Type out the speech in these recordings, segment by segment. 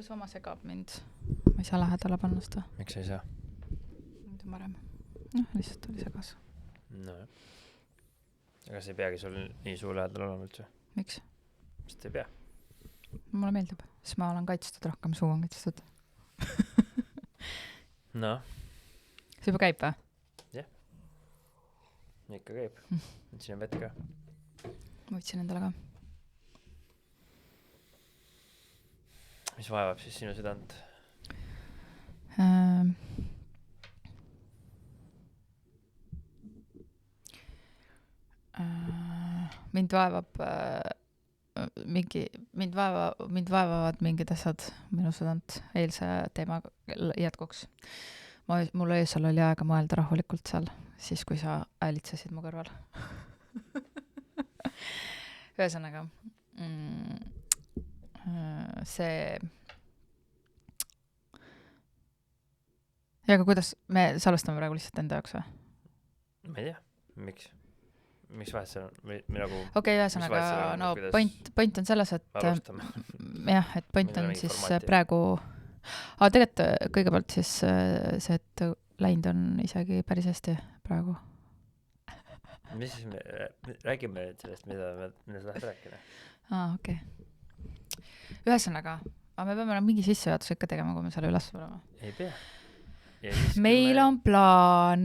kus oma segab mind. Ma ei saa lähedale panna seda. Miks ei saa? Nüüd on varem. Lihtsalt oli segas. No. Aga see ei peagi sul nii suu lähedal olema üldse? Miks? Sest ei pea. Mulle meeldib, siis ma olen kaitstud rohkem, suu on kaitstud. No. See juba käib või? Jah. Ikka käib. Võtsin vett ka. Ma võtsin endale ka. Mis vaevab siis sinu südant? Mind vaevavad mingid asjad minu südant eilse teema jätkuks. Mul öösel oli aega mõelda rahulikult seal, siis kui sa häälitsesid mu kõrval. Ühesõnaga, see... Ja aga kuidas me salvestame praegu lihtsalt enda jaoks või? Ma ei tea, miks vahet seal on? Või nagu... Okei, ühesõnaga, no point on selles, et... Alustame. Jah, et point on siis formaati. Praegu... tegelikult kõigepealt siis see, et läinud on isegi päris hästi praegu. Mis siis me räägime sellest, mida sa tahad rääkida? Okei. Ühesõnaga, me peame mingi sissejuhatuse ikka tegema, kui me selle üles olema. Ei pea. Meil on plaan,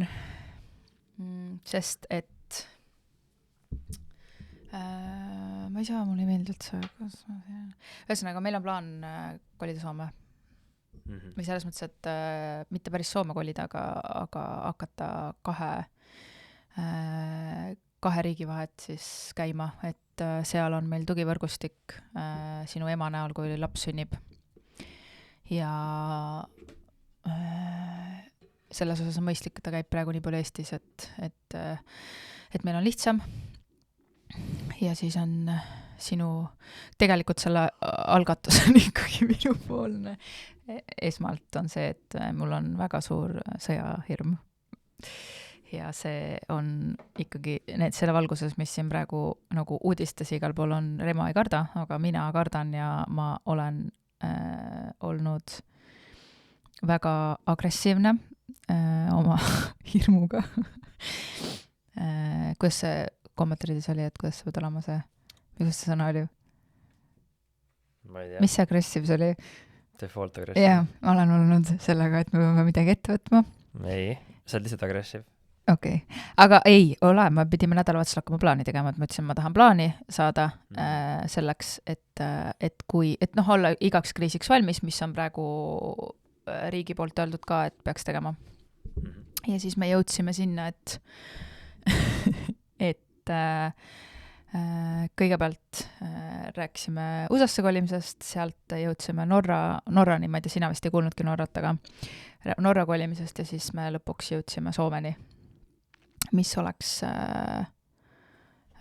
sest et ma ei saa, mulle ei meeldi üldse. Ühesõnaga, meil on plaan kolida Soome. Või selles mõttes, et mitte päris Soome kolida, aga hakata kahe riigi vahet siis käima, et seal on meil tugivõrgustik sinu ema näol, kui laps sünnib. Ja selles osas on mõistlik, et ta käib praegu nii palju Eestis, et meil on lihtsam. Ja siis on tegelikult selle algatus on ikkagi minupoolne. Esmalt on see, et mul on väga suur sõjahirm. Ja see on ikkagi selle valguses, mis siin praegu nagu uudistes igal pool on, Remo ei karda, aga mina kardan ja ma olen olnud väga agressiivne oma hirmuga. Kuidas see kommentarides oli, et kuidas see peab olema see, kuidas see sõna oli? Ma ei tea. Mis see agressiivs oli? Default agressiiv. Jah, ma olen olnud sellega, et me peame midagi ette võtma. Ei, sa oled lihtsalt agressiiv. Okei. Aga ei ole, me pidime nädalavahetusel hakkama plaani tegema, et ma ütlesin, ma tahan plaani saada selleks, et olla igaks kriisiks valmis, mis on praegu riigi poolt öeldud ka, et peaks tegema. Ja siis me jõudsime sinna, et kõigepealt rääkisime USA-sse kolimisest, sealt jõudsime Norrani, ma ei tea, sina vist ei kuulnudki Norrat, aga Norra kolimisest ja siis me lõpuks jõudsime Soomeni, mis oleks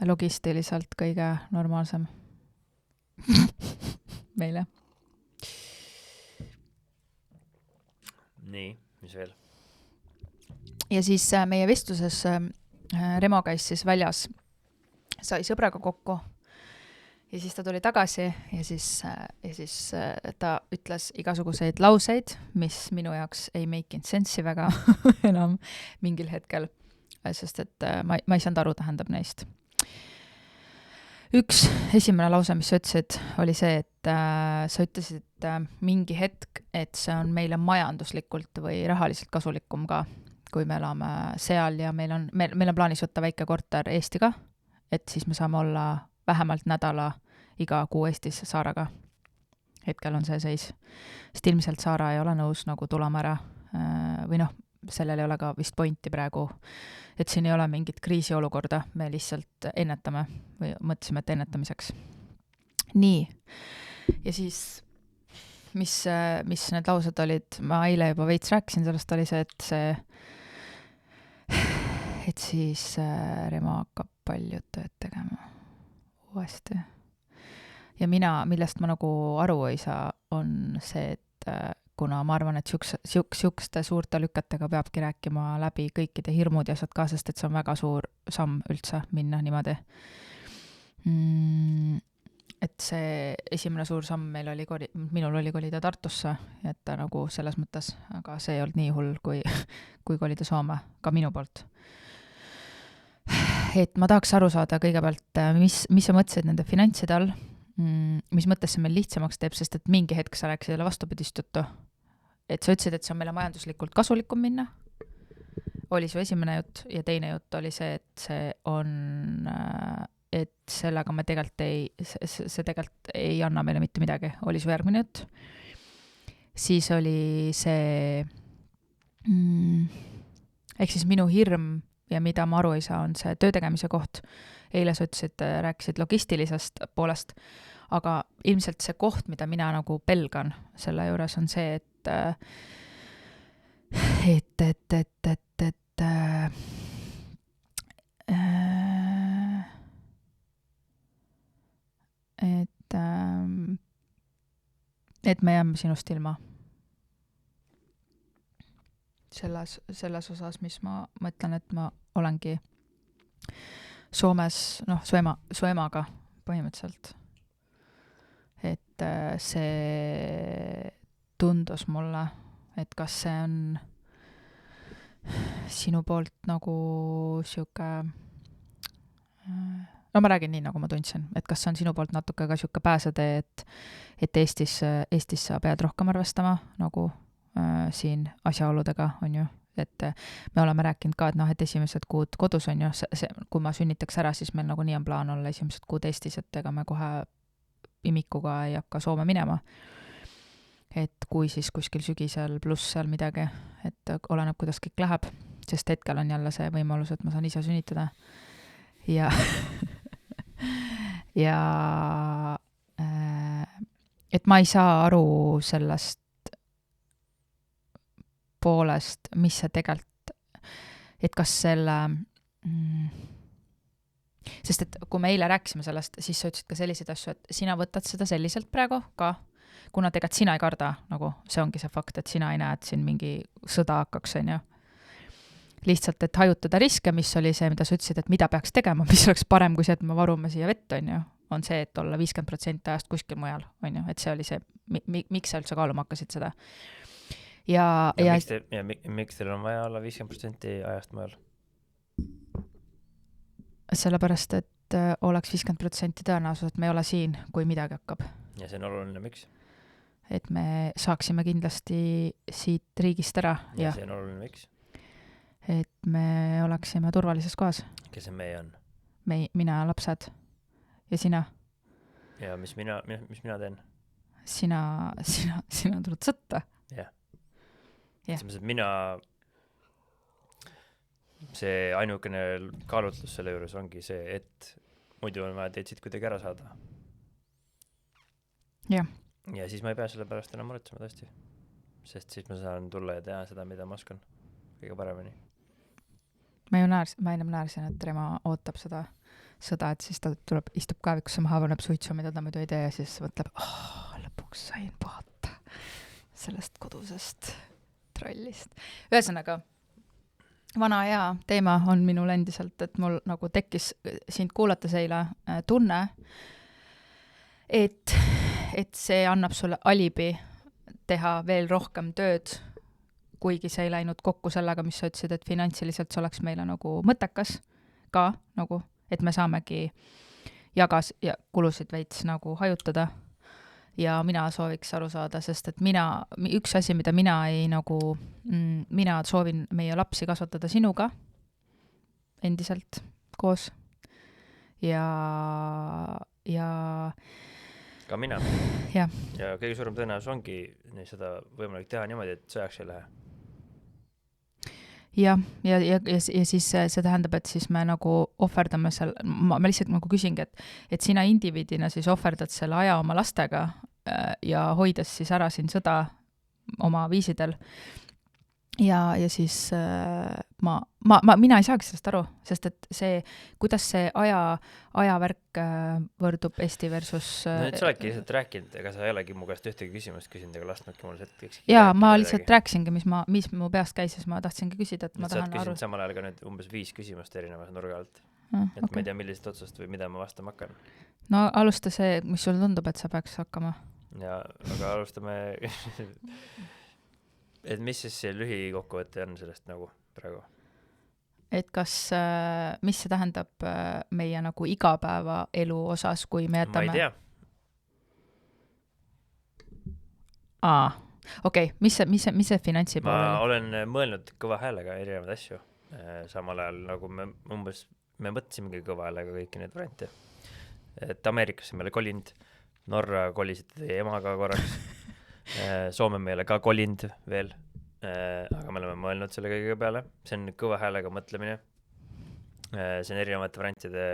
logistiliselt kõige normaalsem meile. Nii, mis veel? Ja siis meie vestluses Remo käis siis väljas, sai sõbraga kokku ja siis ta tuli tagasi ja siis ta ütles igasuguseid lauseid, mis minu jaoks ei make'inud sensi väga enam mingil hetkel, sest et ma ei saanud aru, tähendab neist. Üks esimene lause, mis sa ütlesid, oli see, et sa ütlesid mingi hetk, et see on meile majanduslikult või rahaliselt kasulikum ka, kui me elame seal ja meil on plaanis võtta väike korter Eestiga, et siis me saame olla vähemalt nädala iga kuu Eestis Saaraga. Hetkel on see seis. Sest ilmselt Saara ei ole nõus nagu tulema ära või sellel ei ole ka vist pointi praegu, et siin ei ole mingit kriisiolukorda, me lihtsalt ennetame või mõtlesime, et ennetamiseks. Nii. Ja siis, mis need laused olid, ma eile juba veits rääkisin, sellest oli see, et siis Remo hakkab palju tööd tegema uuesti. Ja millest ma nagu aru ei saa, on see, et kuna ma arvan, et siukeste suurte lükatega peabki rääkima läbi kõikide hirmud ja asjad ka, sest et see on väga suur samm üldse minna niimoodi. et see esimene suur samm meil oli minul oli kolida Tartusse, et ta nagu selles mõttes, aga see ei olnud nii hull, kui kolida Soome, ka minu poolt. Et ma tahaks aru saada kõigepealt, mis sa mõtlesid nende finantside all, mis mõttes see meil lihtsamaks teeb, sest et mingi hetk sa rääkisid jälle vastupidist juttu. Et sa ütlesid, et see on meile majanduslikult kasulikum minna, oli su esimene jutt, ja teine jutt oli see, et see on, et sellega me see tegelikult ei anna meile mitte midagi, oli su järgmine jutt. Siis oli see, ehk siis minu hirm ja mida ma aru ei saa, on see töötegemise koht. Eile sa ütlesid, rääkisid logistilisest poolest, aga ilmselt see koht, mida mina nagu pelgan selle juures, on see, et me jääme sinust ilma. Selles osas, mis ma mõtlen, et ma olengi Soomes, su emaga põhimõtteliselt. Et see tundus mulle, et kas see on sinu poolt nagu siuke, no ma räägin nii, nagu ma tundsin, et kas see on sinu poolt natuke ka siuke pääsetee, et Eestis sa pead rohkem arvestama nagu siin asjaoludega, on ju, et me oleme rääkinud ka, et esimesed kuud kodus on ju, kui ma sünnitaks ära, siis meil nagu nii on plaan olla esimesed kuud Eestis, et ega me kohe imikuga ei hakka Soome minema. Et kui siis kuskil sügisel pluss seal midagi, et oleneb, kuidas kõik läheb, sest hetkel on jälle see võimalus, et ma saan ise sünnitada. Ja et ma ei saa aru sellest poolest, mis see tegelikult, et kas selle, sest et kui me eile rääkisime sellest, siis sa ütlesid ka selliseid asju, et sina võtad seda selliselt praegu ka, kuna tegelikult sina ei karda, nagu see ongi see fakt, et sina ei näe, et siin mingi sõda hakkaks, on ju. Lihtsalt, et hajutada riske, mis oli see, mida sa ütlesid, et mida peaks tegema, mis oleks parem kui see, et me varume siia vett, on ju, on see, et olla 50% ajast kuskil mujal, on ju, et see oli see, miks sa üldse kaaluma hakkasid seda. Miks teil on vaja olla 50% ajast mujal? Sellepärast, et oleks 50% tõenäosus, et me ei ole siin, kui midagi hakkab. Ja see on oluline, miks? Et me saaksime kindlasti siit riigist ära. Ja see on oluline, miks? Et me oleksime turvalises kohas. Kes see meie on? Mina ja lapsed. Ja sina? Ja mis mina teen? Sina tuled sõtta. Jah. Mina, see ainukene kaalutlus selle juures ongi see, et muidu on vaja teid siit kuidagi ära saada. Jah. Ja siis ma ei pea selle pärast enam muretsema tõesti. Sest siis ma saan tulla ja teha seda, mida ma oskan kõige paremini. Ma ennem näärsin, et Rema ootab seda, et siis ta tuleb, istub kaevikusse maha, paneb suitsu, mida ta muidu ei tee, ja siis mõtleb, lõpuks sain puhata sellest kodusest trollist. Ühesõnaga, vana hea teema on minul endiselt, et mul nagu tekkis sind kuulates eile tunne, et see annab sulle alibi teha veel rohkem tööd, kuigi see ei läinud kokku sellega, mis sa ütlesid, et finantsiliselt see oleks meile nagu mõttekas ka, nagu, et me saamegi ja kulusid veits nagu hajutada. Ja mina sooviks aru saada, sest et üks asi, mida mina soovin meie lapsi kasvatada sinuga endiselt koos ja ka mina. Ja kõige suurem tõenäosus ongi seda võimalik teha niimoodi, et sõjaks ei lähe. Ja siis see tähendab, et siis me nagu ohverdame ma lihtsalt nagu küsingi, et sina indiviidina siis ohverdad selle aja oma lastega ja hoides siis ära siin sõda oma viisidel. Ja siis mina ei saagi sellest aru, sest et see, kuidas see ajavärk võrdub Eesti versus... No nüüd sa oledki lihtsalt rääkinud, ega sa ei olegi mu käest ühtegi küsimust küsinud, ega lastnudki mulle hetkiks. Jaa, ma lihtsalt rääkisingi, mis mu peast käis, siis ma tahtsingi küsida, et ma tahan aru... Sa oled küsinud samal ajal ka nüüd umbes 5 küsimust erinevas nurga alt. Et ma ei tea, millised otsust või mida ma vastama hakkan. no alusta see, mis sulle tundub, et sa peaks hakkama. ja aga alustame et mis siis see lühikokkuvõte on sellest nagu praegu? Et kas, mis see tähendab meie nagu igapäevaelu osas, kui me ma jätame... ei tea. Okei, mis see finantsi pool ma oli? olen mõelnud kõva häälega erinevaid asju. Samal ajal nagu me mõtlesimegi kõva häälega kõiki neid variante. Et Ameerikasse meile kolinud, Norra kolisid teie emaga korraks, Soome meile ka kolinud veel, aga me oleme mõelnud selle kõige peale. See on kõva häälega mõtlemine. See on erinevate variantide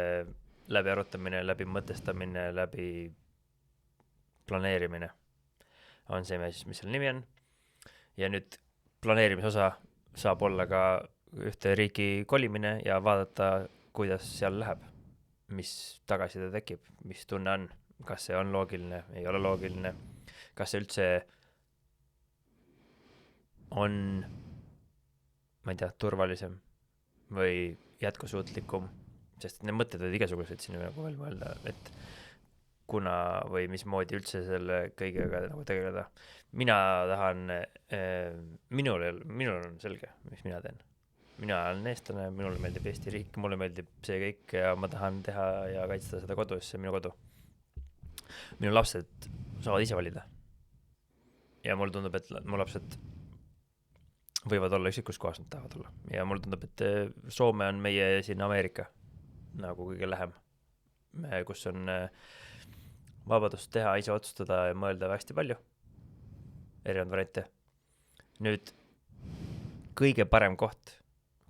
läbi arutamine, läbi mõtestamine, läbi planeerimine on see, mis selle nimi on. Ja nüüd planeerimisosa saab olla ka ühte riiki kolimine ja vaadata, kuidas seal läheb, mis tagasiside tekib, mis tunne on, kas see on loogiline, ei ole loogiline, kas see üldse on, ma ei tea, turvalisem või jätkusuutlikum, sest need mõtted olid igasugused siin nagu veel mõelda, et kuna või mismoodi üldse selle kõigega nagu tegeleda. Mina tahan, minul on selge, mis mina teen. Mina olen eestlane, minule meeldib Eesti riik, mulle meeldib see kõik ja ma tahan teha ja kaitsta seda kodu, sest see on minu kodu. Minu lapsed saavad ise valida. Ja mulle tundub, et mu lapsed võivad olla üksikus kohas, nad tahavad olla. Ja mulle tundub, et Soome on meie siin Ameerika nagu kõige lähem, kus on vabadust teha, ise otsustada ja mõelda hästi palju. Erinevad variante. Nüüd kõige parem koht,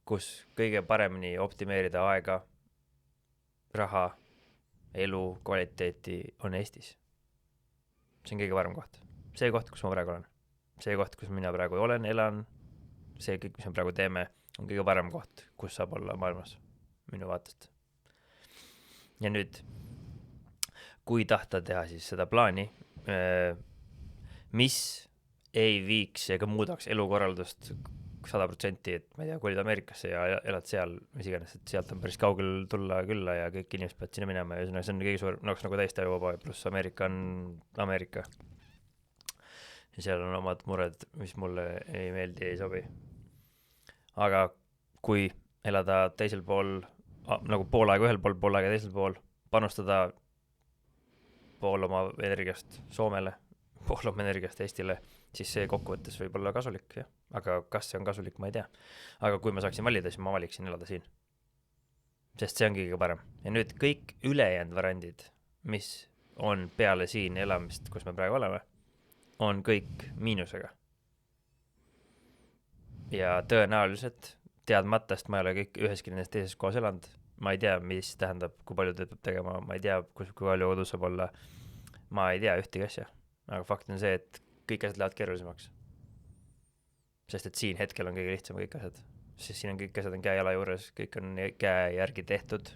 kus kõige paremini optimeerida aega, raha, elu, kvaliteeti on Eestis. See on kõige parem koht. See koht, kus ma praegu olen. See koht, kus mina praegu olen, elan, see kõik, mis me praegu teeme, on kõige parem koht, kus saab olla maailmas minu vaatest. Ja nüüd kui tahta teha siis seda plaani, mis ei viiks ega muudaks elukorraldust 100%, et ma ei tea, kolid Ameerikasse ja elad seal, mis iganes, et sealt on päris kaugel tulla külla ja kõik inimesed peavad sinna minema ja see on kõige suur, nagu täiesti ajuvaba, pluss Ameerika on Ameerika. Ja seal on omad mured, mis mulle ei meeldi, ei sobi. Aga kui elada teisel pool, nagu pool aega ühel pool, pool aega teisel pool, panustada pool oma energiast Soomele, pool oma energiast Eestile, siis see kokkuvõttes võib olla kasulik, jah. Aga kas see on kasulik, ma ei tea. Aga kui ma saaksin valida, siis ma valiksin elada siin. Sest see on kõige parem. Ja nüüd kõik ülejäänud variandid, mis on peale siin elamist, kus me praegu oleme, on kõik miinusega. Ja tõenäoliselt teadmatast ma ei ole kõik üheski nendest teises kohas elanud. Ma ei tea, mis tähendab, kui palju tööd peab tegema, ma ei tea, kui palju kodus saab olla, ma ei tea ühtegi asja. Aga fakt on see, et kõik asjad lähevad keerulisemaks. Sest et siin hetkel on kõige lihtsam kõik asjad. Sest siin on kõik asjad on käe-jala juures, kõik on käe järgi tehtud.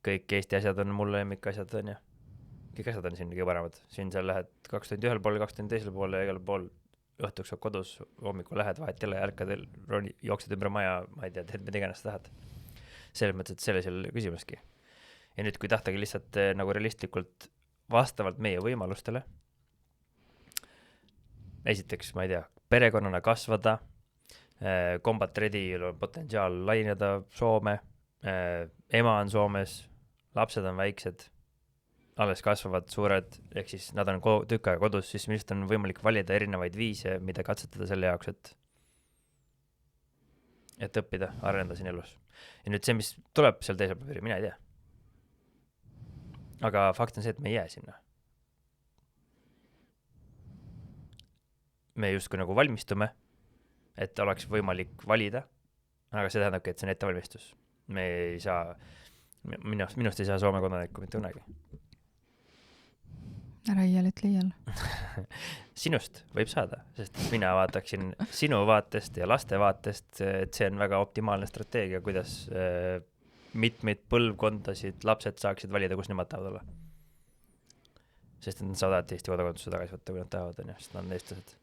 Kõik Eesti asjad on mulle lemmik asjad on ja kõik asjad on siin kõige paremad. Siin seal lähed 2 tundi ühel pool, 2 tundi teisel pool ja igal pool õhtuks saab kodus, hommikul lähed, vahet jälle ärkad, jooksed ümber maja, ma ei tea, teed mida iganes tahad. Selles mõttes, et selle seal küsimuski. Ja nüüd, kui tahtagi lihtsalt nagu realistlikult vastavalt meie võimalustele, esiteks, ma ei tea, perekonnana kasvada, Combat Ready'l on potentsiaal laieneda Soome, ema on Soomes, lapsed on väiksed, alles kasvavad suured, ehk siis nad on tükk aega kodus, siis millest on võimalik valida erinevaid viise, mida katsetada selle jaoks, et õppida, arendada siin elus. Ja nüüd see, mis tuleb seal teisel papiri, mina ei tea. Aga fakt on see, et me ei jää sinna. Me justkui nagu valmistume, et oleks võimalik valida, aga see tähendabki, et see on ettevalmistus. Me ei saa, minust ei saa Soome kodanikku mitte unagi. Ära ütle jälle. Sinust võib saada, sest mina vaataksin sinu vaatest ja laste vaatest, et see on väga optimaalne strateegia, kuidas mitmeid põlvkondasid lapsed saaksid valida, kus nemad tahavad olla. Sest nad saavad Eesti kodakondsuse tagasi võtta, kui nad tahavad, sest nad on eestlased.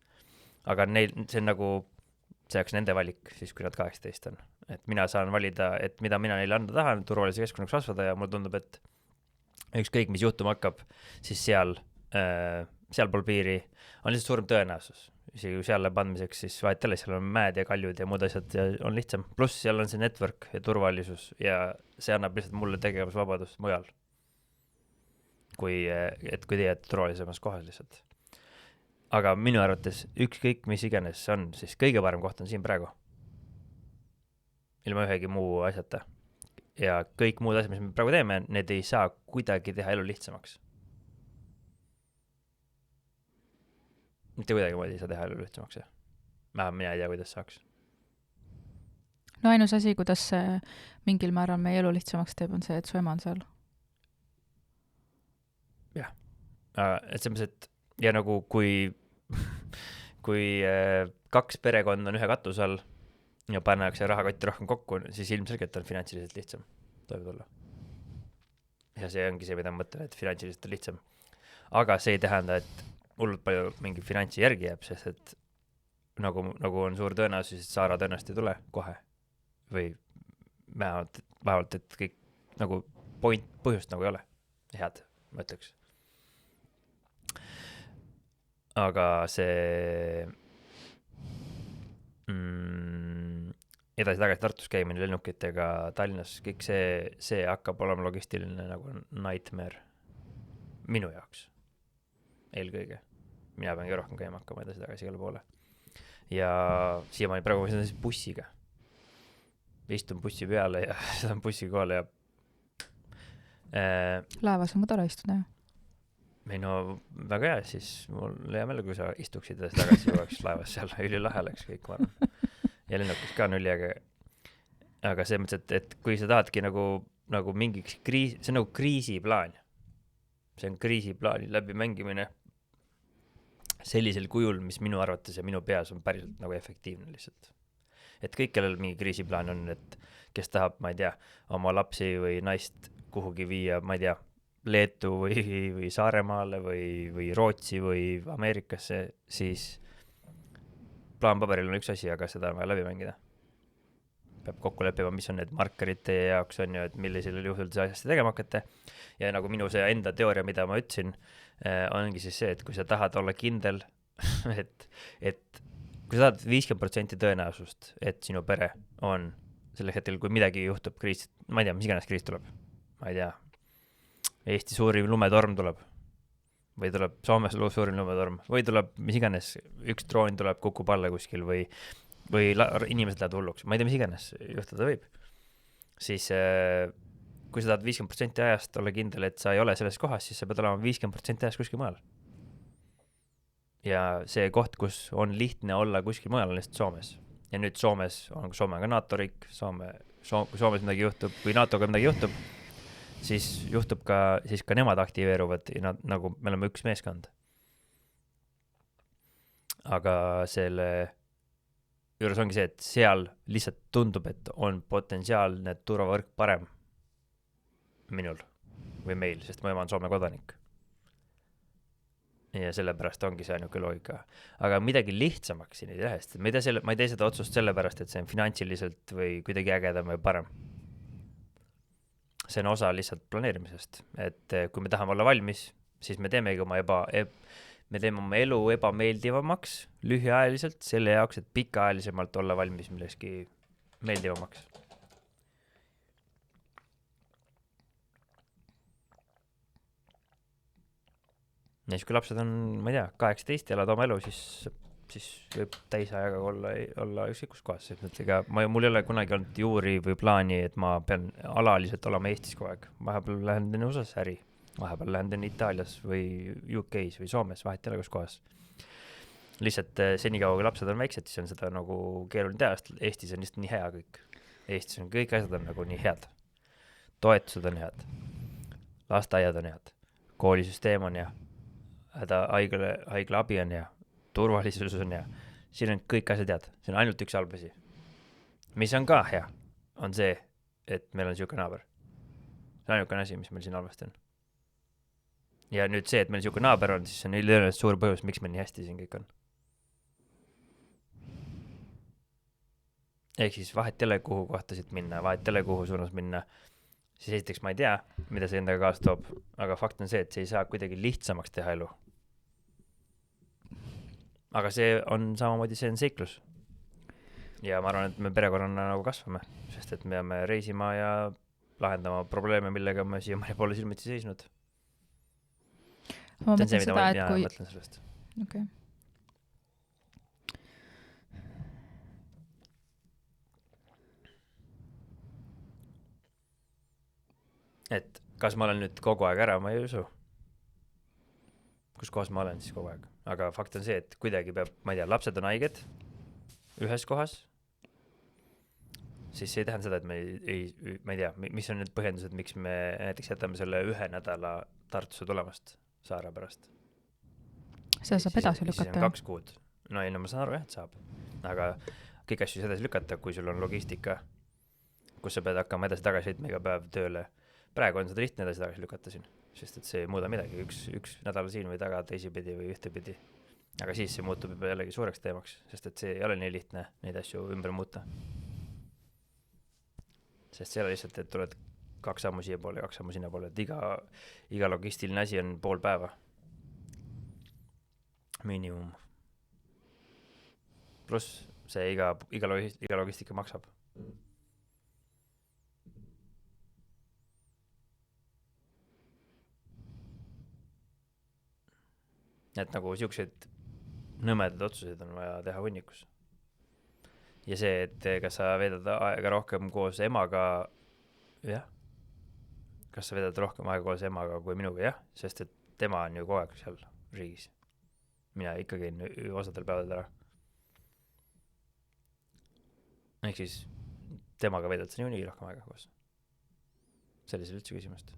Aga neil, see on nagu, see oleks nende valik, siis kui nad 18 on. Et mina saan valida, et mida mina neile anda tahan, turvalise keskkonnaga kasvada ja mulle tundub, et ükskõik, mis juhtuma hakkab, siis sealpool piiri on lihtsalt suurem tõenäosus. Isegi kui seal läheb andmiseks, siis vahetele, seal on mäed ja kaljud ja muud asjad ja on lihtsam. Pluss seal on see network ja turvalisus ja see annab lihtsalt mulle tegevusvabadust mujal. Kui te jääte turvalisemas kohas lihtsalt. Aga minu arvates ükskõik, mis iganes see on, siis kõige parem koht on siin praegu. Ilma ühegi muu asjata. Ja kõik muud asjad, mis me praegu teeme, need ei saa kuidagi teha elu lihtsamaks. Mitte kuidagi moodi ei saa teha elu lihtsamaks. Mina ei tea, kuidas saaks. No ainus asi, kuidas see mingil määral meie elu lihtsamaks teeb, on see, et su ema on seal. Jah. Et selles mõttes, et ja nagu kui kaks perekond on ühe katuse all ja pannakse rahakotti rohkem kokku, siis ilmselgelt on finantsiliselt lihtsam toime tulla. Ja see ongi see, mida ma mõtlen, et finantsiliselt on lihtsam. Aga see ei tähenda, et hullult palju mingi finantsi järgi jääb, sest et nagu on suur tõenäosus, et Saara tõenäoliselt ei tule kohe. Või vähemalt, et kõik nagu põhjust nagu ei ole. Head, ma ütleks. Aga see edasi-tagasi Tartus käimine lennukitega Tallinnas, kõik see hakkab olema logistiline nagu nightmare minu jaoks. Eelkõige. Mina pean ka rohkem käima hakkama edasi-tagasi igale poole. Ja siiamaani praegu ma siis bussiga. Istun bussi peale ja sõidan bussi kohale ja Laevas on ka tore istuda, jah? Ei no, väga hea, siis mul hea meelde, kui sa istuksid edasi-tagasi jõuaks laevas seal, ülilahe läks kõik, ma arvan. Ja lennukis ka nulli, aga see mõttes, et kui sa tahadki nagu mingiks kriis, see on nagu kriisiplaan. See on kriisiplaani läbi mängimine sellisel kujul, mis minu arvates ja minu peas on päriselt nagu efektiivne lihtsalt. Et kõik, kellel mingi kriisiplaan on, et kes tahab, ma ei tea, oma lapsi või naist kuhugi viia, ma ei tea, Leetu või Saaremaale või Rootsi või Ameerikasse, siis plaan paberil on üks asi, aga seda on vaja läbi mängida. Peab kokku leppima, mis on need markerid teie jaoks on ju, et millisel juhul te asjast tegema hakkate. Ja nagu minu see enda teooria, mida ma ütlesin, ongi siis see, et kui sa tahad olla kindel, et kui sa tahad 50% tõenäosust, et sinu pere on sellel hetkel, kui midagi juhtub, kriis, ma ei tea, mis iganes kriis tuleb, ma ei tea, Eesti suurim lumetorm tuleb või tuleb Soomes suurim lumetorm või tuleb mis iganes, üks droon tuleb, kukub alla kuskil või inimesed lähevad hulluks, ma ei tea, mis iganes juhtuda võib, siis kui sa tahad 50% ajast olla kindel, et sa ei ole selles kohas, siis sa pead olema 50% ajast kuskil mujal. Ja see koht, kus on lihtne olla kuskil mujal, on lihtsalt Soomes. Ja nüüd Soome on ka NATO riik, kui Soomes midagi juhtub, kui NATO-ga midagi juhtub, siis juhtub siis ka nemad aktiveeruvad ja nagu me oleme üks meeskond. Aga selle juures ongi see, et seal lihtsalt tundub, et on potentsiaalne turvavõrk parem minul või meil, sest ma olen Soome kodanik. Ja sellepärast ongi see ainuke loogika. Aga midagi lihtsamaks siin ei teha, sest ma ei tee seda otsust sellepärast, et see on finantsiliselt või kuidagi ägedam või parem. See on osa lihtsalt planeerimisest, et kui me tahame olla valmis, siis me teemegi oma elu ebameeldivamaks lühiajaliselt selle jaoks, et pikaajalisemalt olla valmis milleski meeldivamaks. Ja siis kui lapsed on, ma ei tea, 18 ja elad oma elu, siis võib täisajaga olla ükskikus kohas. Mul ei ole kunagi olnud juuri või plaani, et ma pean alaliselt olema Eestis kogu aeg. Vahepeal lähen enne USA-s äri, vahepeal lähen enne Itaalias või UK-s või Soomes, vahet ei ole kus kohas. Lihtsalt senikaua, kui lapsed on väiksed, siis on seda nagu keeruline teha, sest Eestis on lihtsalt nii hea kõik. Eestis on kõik asjad on nagu nii head. Toetused on head. Lasteaiad on head. Koolisüsteem on hea. Haigla abi on hea. Turvalisus on hea. Siin on kõik asjad head. See on ainult üks halb asi. Mis on ka hea, on see, et meil on siuke naaber. See on ainukene asi, mis meil siin halvasti on. Ja nüüd see, et meil siuke naaber on, siis on tõenäoliselt suur põhjus, miks meil nii hästi siin kõik on. Ehk siis vahet ei ole, kuhu kohtasid minna, vahet ei ole, kuhu suunas minna. siis esiteks ma ei tea, mida see endaga kaasa toob, aga fakt on see, et see ei saa kuidagi lihtsamaks teha elu. Aga see on samamoodi, see on seiklus. Ja ma arvan, et me perekonnana nagu kasvame, sest et me peame reisima ja lahendama probleeme, millega me siiamaani pole silmitsi seisnud. Ma See on mõtlen see, mida seda, ma et kui... mõtlen sellest. Okay. Et kas ma olen nüüd kogu aeg ära, ma ei usu. Kus kohas ma olen siis kogu aeg. Aga fakt on see, et kuidagi peab, ma ei tea, lapsed on haiged ühes kohas, siis see ei tähenda seda, et ma ei tea, mis on need põhjendused, miks me näiteks jätame selle 1 nädala Tartusse tulemast saare pärast. Seda saab edasi Siis lükata. on 2 kuud. No ei, no ma saan aru, jah, et saab. Aga kõik asju edasi lükata, kui sul on logistika, kus sa pead hakkama edasi-tagasi sõitma iga päev tööle. Praegu on seda lihtne edasi-tagasi lükata siin, sest et see ei muuda midagi. Üks nädal siin või taga teisipidi või ühtepidi. Aga siis see muutub juba jällegi suureks teemaks, sest et see ei ole nii lihtne neid asju ümber muuta. Sest see ei ole lihtsalt, et tuled 2 sammu siia poole ja 2 sammu sinna poole, et iga logistiline asi on pool päeva. Miinimum. Pluss see iga logistika maksab. Et nagu siukseid nõmedad otsuseid on vaja teha hunnikus. Ja see, et kas sa veedad aega rohkem koos emaga, jah. Kas sa veedad rohkem aega koos emaga kui minuga, jah, sest et tema on ju kogu aeg seal riigis. Mina ikkagi osadel päevadel ära. Ehk siis temaga veedad sa niikuinii rohkem aega koos. Sellisel üldse küsimust.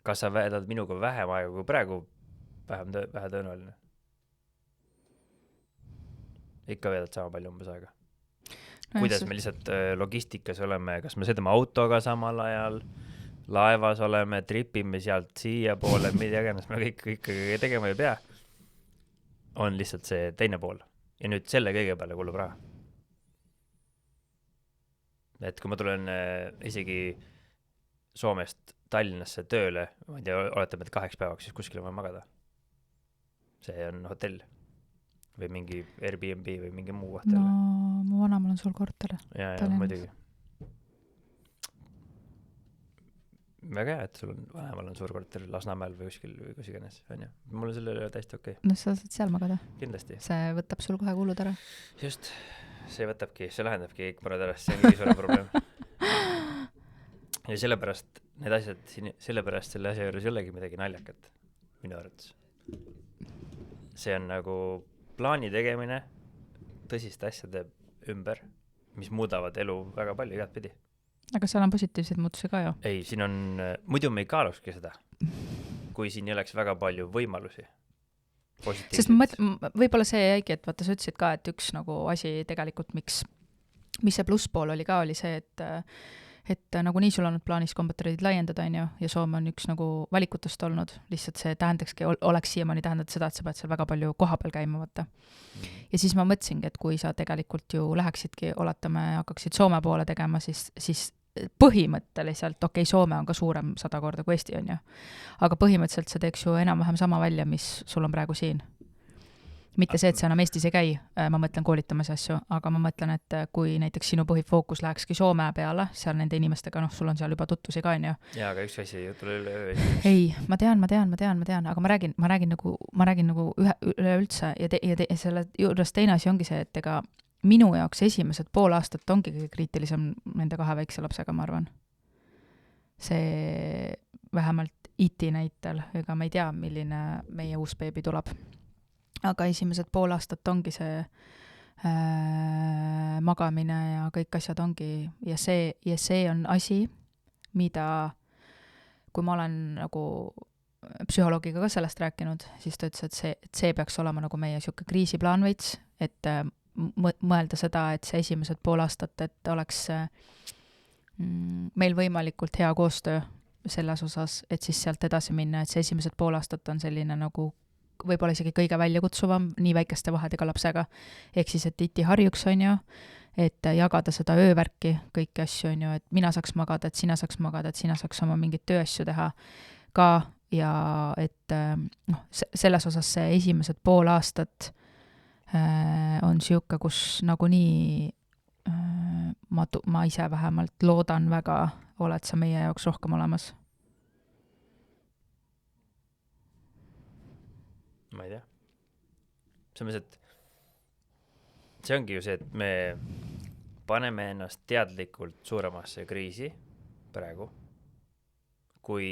Kas sa veedad minuga vähem aega kui praegu? Vähe tõenäoline. Ikka veedad sama palju umbes aega. Kuidas me lihtsalt logistikas oleme, kas me sõidame autoga samal ajal, laevas oleme, tripime sealt siia poole, mida iganes me kõik tegema ei pea, on lihtsalt see teine pool. Ja nüüd selle kõige peale kulub raha. Et kui ma tulen isegi Soomest Tallinnasse tööle, ma ei tea, oletame, et 2 päevaks, siis kuskil on vaja magada. See on hotell või mingi Airbnb või mingi muu hotell. No, mu vanamal on sul korter. Ja, muidugi. Väga hea, et sul on vanemal on suur korter Lasnamäel või kuskil või kus iganes. Mul on selle täiesti okei. No sa saad seal magada. Kindlasti. See võtab sul kohe kulud ära. Just. See võtabki, see lahendabki kõik murad ära, see on kõige suurem probleem. Ja sellepärast need asjad, sellepärast selle asja juures ei olegi midagi naljakat minu arvates. See on nagu plaani tegemine tõsiste asjade ümber, mis muudavad elu väga palju igat pidi. Aga seal on positiivseid muutusi ka ju. Ei, siin on, muidu me ei kaalukski seda, kui siin ei oleks väga palju võimalusi. Sest võib-olla see jäigi, et vaata, sa ütlesid ka, et üks nagu asi tegelikult, mis see plusspool oli ka, oli see, et nagu nii sul on plaanis kombateriidid laiendada, ja Soome on üks nagu valikutest olnud, lihtsalt see tähendakski, oleks siiamaani tähendanud seda, et sa pead seal väga palju koha peal käima, vaata. Ja siis ma mõtlesingi, et kui sa tegelikult ju läheksidki, oletame, hakkaksid Soome poole tegema, siis põhimõtteliselt, okei, Soome on ka suurem 100 korda kui Eesti on ju, aga põhimõtteliselt sa teeks ju enam-vähem sama välja, mis sul on praegu siin. Mitte see, et see enam Eestis ei käi, ma mõtlen koolitamise asju, aga ma mõtlen, et kui näiteks sinu põhifookus lähekski Soome peale, seal nende inimestega, sul on seal juba tutvusi ka, on ju. Jaa, aga üks asi ei tule üle. Ei, ma tean, aga ma räägin nagu üleüldse ja selle juures teine asi ongi see, et ega minu jaoks esimesed pool aastat ongi kõige kriitilisem nende 2 väikse lapsega, ma arvan. See vähemalt IT näitel, ega ma ei tea, milline meie uus beebi tuleb. Aga esimesed pool aastat ongi see magamine ja kõik asjad ongi, ja see on asi, mida, kui ma olen nagu psühholoogiga ka sellest rääkinud, siis ta ütles, et see peaks olema nagu meie siuke kriisiplaan veits, et mõelda seda, et see esimesed pool aastat, et oleks meil võimalikult hea koostöö selles osas, et siis sealt edasi minna, et see esimesed pool aastat on selline nagu võib-olla isegi kõige väljakutsuvam nii väikeste vahedega lapsega. Ehk siis, et iti harjuks on ju, et jagada seda öövärki, kõiki asju, on ju, et mina saaks magada, et sina saaks magada, et sina saaks oma mingeid tööasju teha ka ja et noh, selles osas see esimesed pool aastat on siuke, kus nagunii ma ise vähemalt loodan väga, oled sa meie jaoks rohkem olemas. Ma ei tea. Selles mõttes, et see ongi ju see, et me paneme ennast teadlikult suuremasse kriisi praegu, kui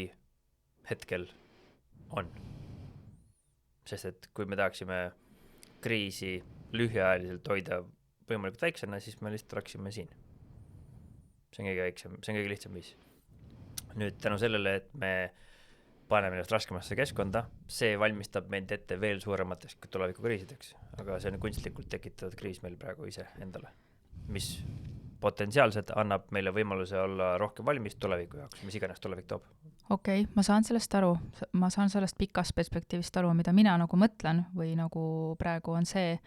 hetkel on. Sest et kui me tahaksime kriisi lühiajaliselt hoida võimalikult väiksena, siis me lihtsalt oleksime siin. See on kõige väiksem, see on kõige lihtsam viis. Nüüd tänu sellele, et me paneme ennast raskemasse keskkonda, see valmistab meid ette veel suuremateks tulevikukriisideks, aga see on kunstlikult tekitatud kriis meil praegu ise endale, mis potentsiaalselt annab meile võimaluse olla rohkem valmis tuleviku jaoks, mis iganes tulevik toob. Okei, ma saan sellest aru, ma saan sellest pikast perspektiivist aru, mida mina nagu mõtlen või nagu praegu on see,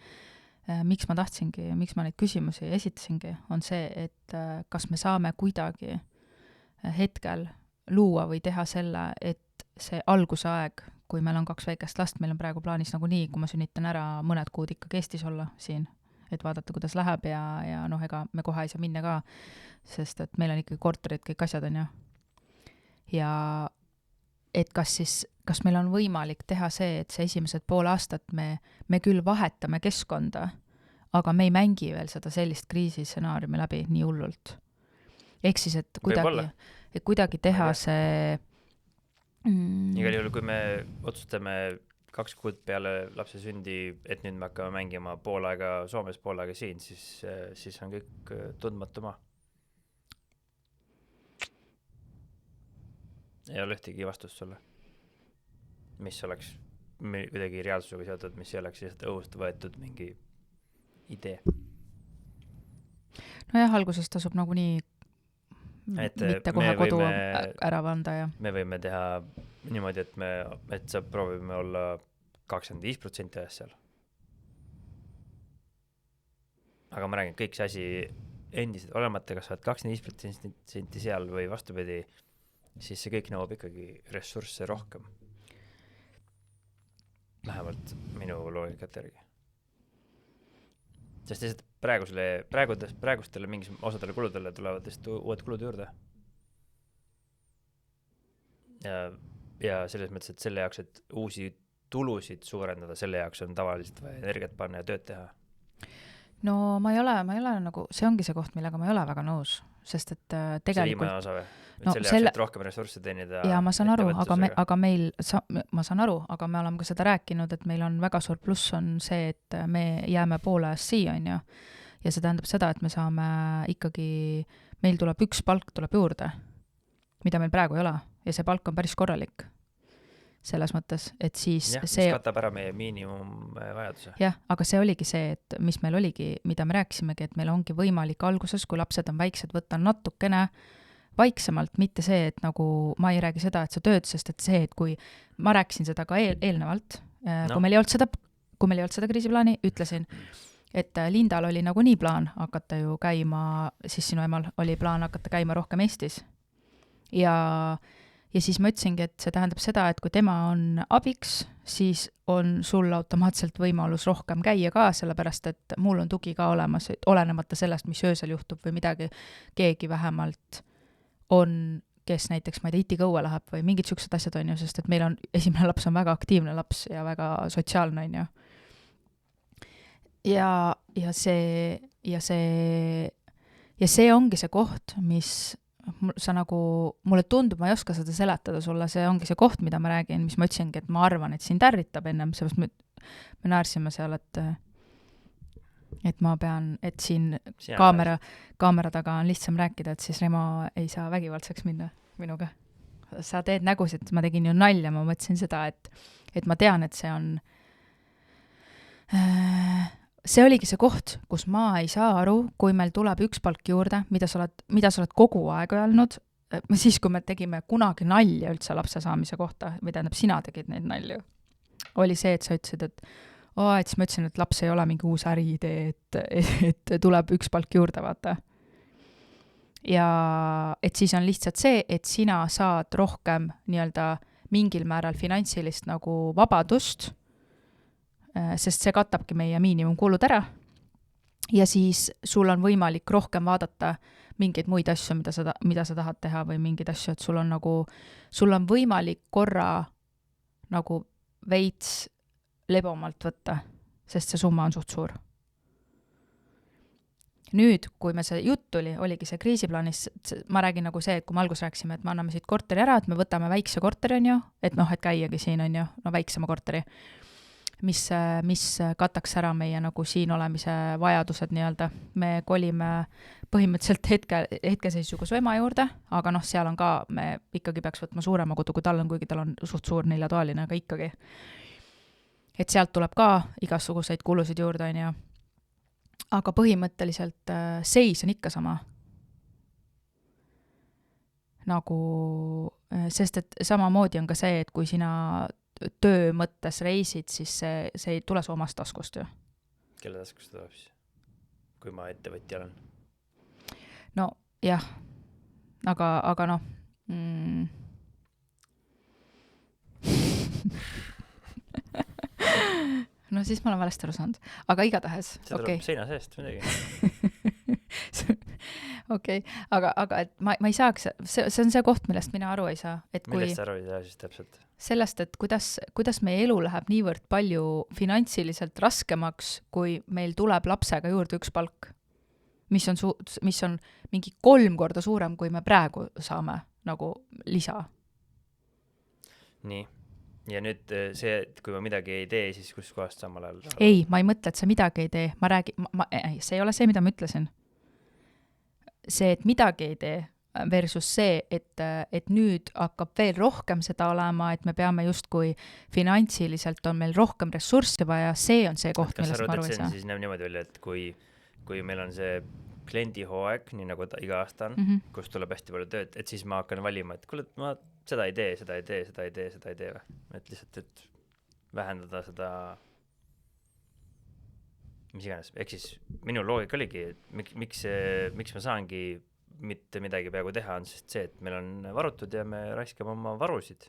miks ma tahtsingi, miks ma neid küsimusi esitasingi, on see, et kas me saame kuidagi hetkel luua või teha selle, et see alguse aeg, kui meil on 2 väikest last, meil on praegu plaanis nagu nii, kui ma sünnitan ära mõned kuud ikkagi Eestis olla siin, et vaadata, kuidas läheb ja noh, ega me kohe ei saa minna ka, sest et meil on ikkagi korterid, kõik asjad on ju. Ja et kas meil on võimalik teha see, et see esimesed pool aastat me küll vahetame keskkonda, aga me ei mängi veel seda sellist kriisistsenaariumi läbi nii hullult. Ehk siis, et kuidagi teha see igal juhul, kui me otsustame 2 kuud peale lapse sündi, et nüüd me hakkame mängima pool aega Soomes, pool aega siin, siis on kõik tundmatu maa. Ei ole ühtegi vastust sulle, mis oleks kuidagi reaalsusega seotud, mis ei oleks lihtsalt õhust võetud mingi idee. Nojah, alguses tasub nagunii mitte kohe kodu ära vanda ja me võime teha niimoodi, et sa proovime olla 25% ajast seal. Aga ma räägin, kõik see asi endiselt olemata, kas sa oled 25% seal või vastupidi, siis see kõik nõuab ikkagi ressursse rohkem. Vähemalt minu loogikat järgi. Sest lihtsalt praegustele mingis osadele kuludele tulevad uued kulud juurde. Ja selles mõttes, et selle jaoks, et uusi tulusid suurendada, selle jaoks on tavaliselt vaja energiat panna ja tööd teha. No ma ei ole nagu, see ongi see koht, millega ma ei ole väga nõus, sest et tegelikult see viimane osa või? Selle jaoks, et rohkem ressursse teenida. Ja ma saan aru, ma saan aru, aga me oleme ka seda rääkinud, et meil on väga suur pluss on see, et me jääme poole ajast siia, on ju. Ja see tähendab seda, et me saame ikkagi, meil tuleb üks palk tuleb juurde, mida meil praegu ei ole. Ja see palk on päris korralik. Selles mõttes, et siis mis katab ära meie miinimumvajaduse. Jah, aga see oligi see, et mis meil oligi, mida me rääkisimegi, et meil ongi võimalik alguses, kui lapsed on väiksed, võtta natukene vaiksemalt, mitte see, et nagu ma ei räägi seda, et sa tööd, sest et see, et kui ma rääkisin seda ka eelnevalt, kui meil ei olnud seda kriisiplaani, ütlesin, et Lindal oli nagu nii plaan hakata ju käima, siis sinu emal oli plaan hakata käima rohkem Eestis. Ja siis ma ütlesingi, et see tähendab seda, et kui tema on abiks, siis on sul automaatselt võimalus rohkem käia ka, sellepärast et mul on tugi ka olemas, olenemata sellest, mis öösel juhtub või midagi, keegi vähemalt on, kes näiteks, ma ei tea, itikõue läheb või mingid siuksed asjad on ju, sest et meil on, esimene laps on väga aktiivne laps ja väga sotsiaalne on ju. Ja see ongi see koht, mis sa nagu, mulle tundub, ma ei oska seda seletada sulle, see ongi see koht, mida ma räägin, mis ma ütlesingi, et ma arvan, et sind ärritab ennem, sellepärast me näärsime seal, et ma pean, et siin kaamera taga on lihtsam rääkida, et siis Remo ei saa vägivaldseks minna minuga. Sa teed nägusid, ma tegin ju nalja, ma mõtlesin seda, et ma tean, et see on see oligi see koht, kus ma ei saa aru, kui meil tuleb üks palk juurde, mida sa oled kogu aeg öelnud, siis kui me tegime kunagi nalja üldse lapse saamise kohta, või tähendab, sina tegid neid nalju, oli see, et sa ütlesid, et et siis ma ütlesin, et laps ei ole mingi uus äriidee, et tuleb üks palk juurde, vaata. Ja et siis on lihtsalt see, et sina saad rohkem nii-öelda mingil määral finantsilist nagu vabadust, sest see katabki meie miinimumkulud ära. Ja siis sul on võimalik rohkem vaadata mingeid muid asju, mida sa tahad teha või mingeid asju, et sul on võimalik korra nagu veits lebomalt võtta, sest see summa on suht suur. Nüüd, kui me see jutt tuli, oligi see kriisiplaanis, ma räägin nagu see, et kui me alguses rääkisime, et me anname siit korteri ära, et me võtame väikse korteri, on ju, et et käiagi siin, on ju, väiksema korteri, mis kataks ära meie nagu siin olemise vajadused nii-öelda. Me kolime põhimõtteliselt hetkeseisuga su ema juurde, aga seal on ka, me ikkagi peaks võtma suurema kodu, kui tal on, kuigi tal on suht suur 4-toaline, aga ikkagi. Et sealt tuleb ka igasuguseid kulusid juurde, on ju. Aga põhimõtteliselt seis on ikka sama. Nagu, sest et samamoodi on ka see, et kui sina töö mõttes reisid, siis see ei tule su omast taskust ju. Kelle taskust tuleb siis? Kui ma ettevõtja olen? No jah, aga noh. No siis ma olen valesti aru saanud. Aga igatahes. See tuleb seina seest midagi. Okei, aga et ma ei saaks, see on see koht, millest mina aru ei saa. Millest aru ei saa siis täpselt? Sellest, et kuidas meie elu läheb niivõrd palju finantsiliselt raskemaks, kui meil tuleb lapsega juurde üks palk, mis on mingi 3 korda suurem, kui me praegu saame nagu lisa. Nii. Ja nüüd see, et kui ma midagi ei tee, siis kus kohast samal ajal? Ei, ma ei mõtle, et sa midagi ei tee. Ma räägin, see ei ole see, mida ma ütlesin. See, et midagi ei tee versus see, et nüüd hakkab veel rohkem seda olema, et me peame justkui finantsiliselt on meil rohkem ressurssi vaja, see on see koht, millest ma aru ei saa. Kas sa arvad, et see siis näeb niimoodi välja, et kui meil on see kliendihooaeg, nii nagu ta iga aasta on, kus tuleb hästi palju tööd, et siis ma hakkan valima, et kuule, ma seda ei tee või? Et lihtsalt, et vähendada seda, mis iganes. Ehk siis minu loogika oligi, et miks ma saangi mitte midagi peaaegu teha, on sest see, et meil on varutud ja me raiskame oma varusid.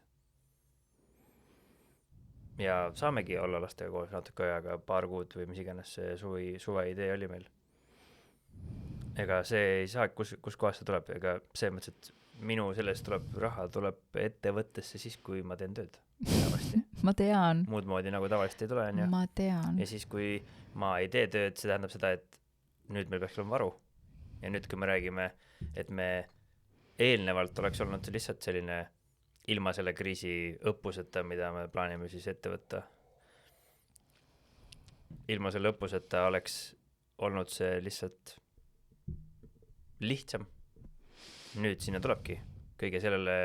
Ja saamegi olla lastega koos natuke ajaga 2 kuud või mis iganes see suve idee oli meil. Ega see ei saa, kus kohast see tuleb, ega see mõttes, et minu sellest raha tuleb ettevõttesse siis, kui ma teen tööd. Tavalisesti. Ma tean. Muud moodi nagu tavalisesti ei tule. On, ma tean. Ja siis, kui ma ei tee tööd, see tähendab seda, et nüüd meil peaks olema varu. Ja nüüd, kui me räägime, et me eelnevalt oleks olnud lihtsalt selline ilma selle kriisi õppuseta, mida me plaanime siis ette võtta. Ilma selle õppuseta oleks olnud see lihtsalt lihtsam. Nüüd sinna tulebki. Kõige sellele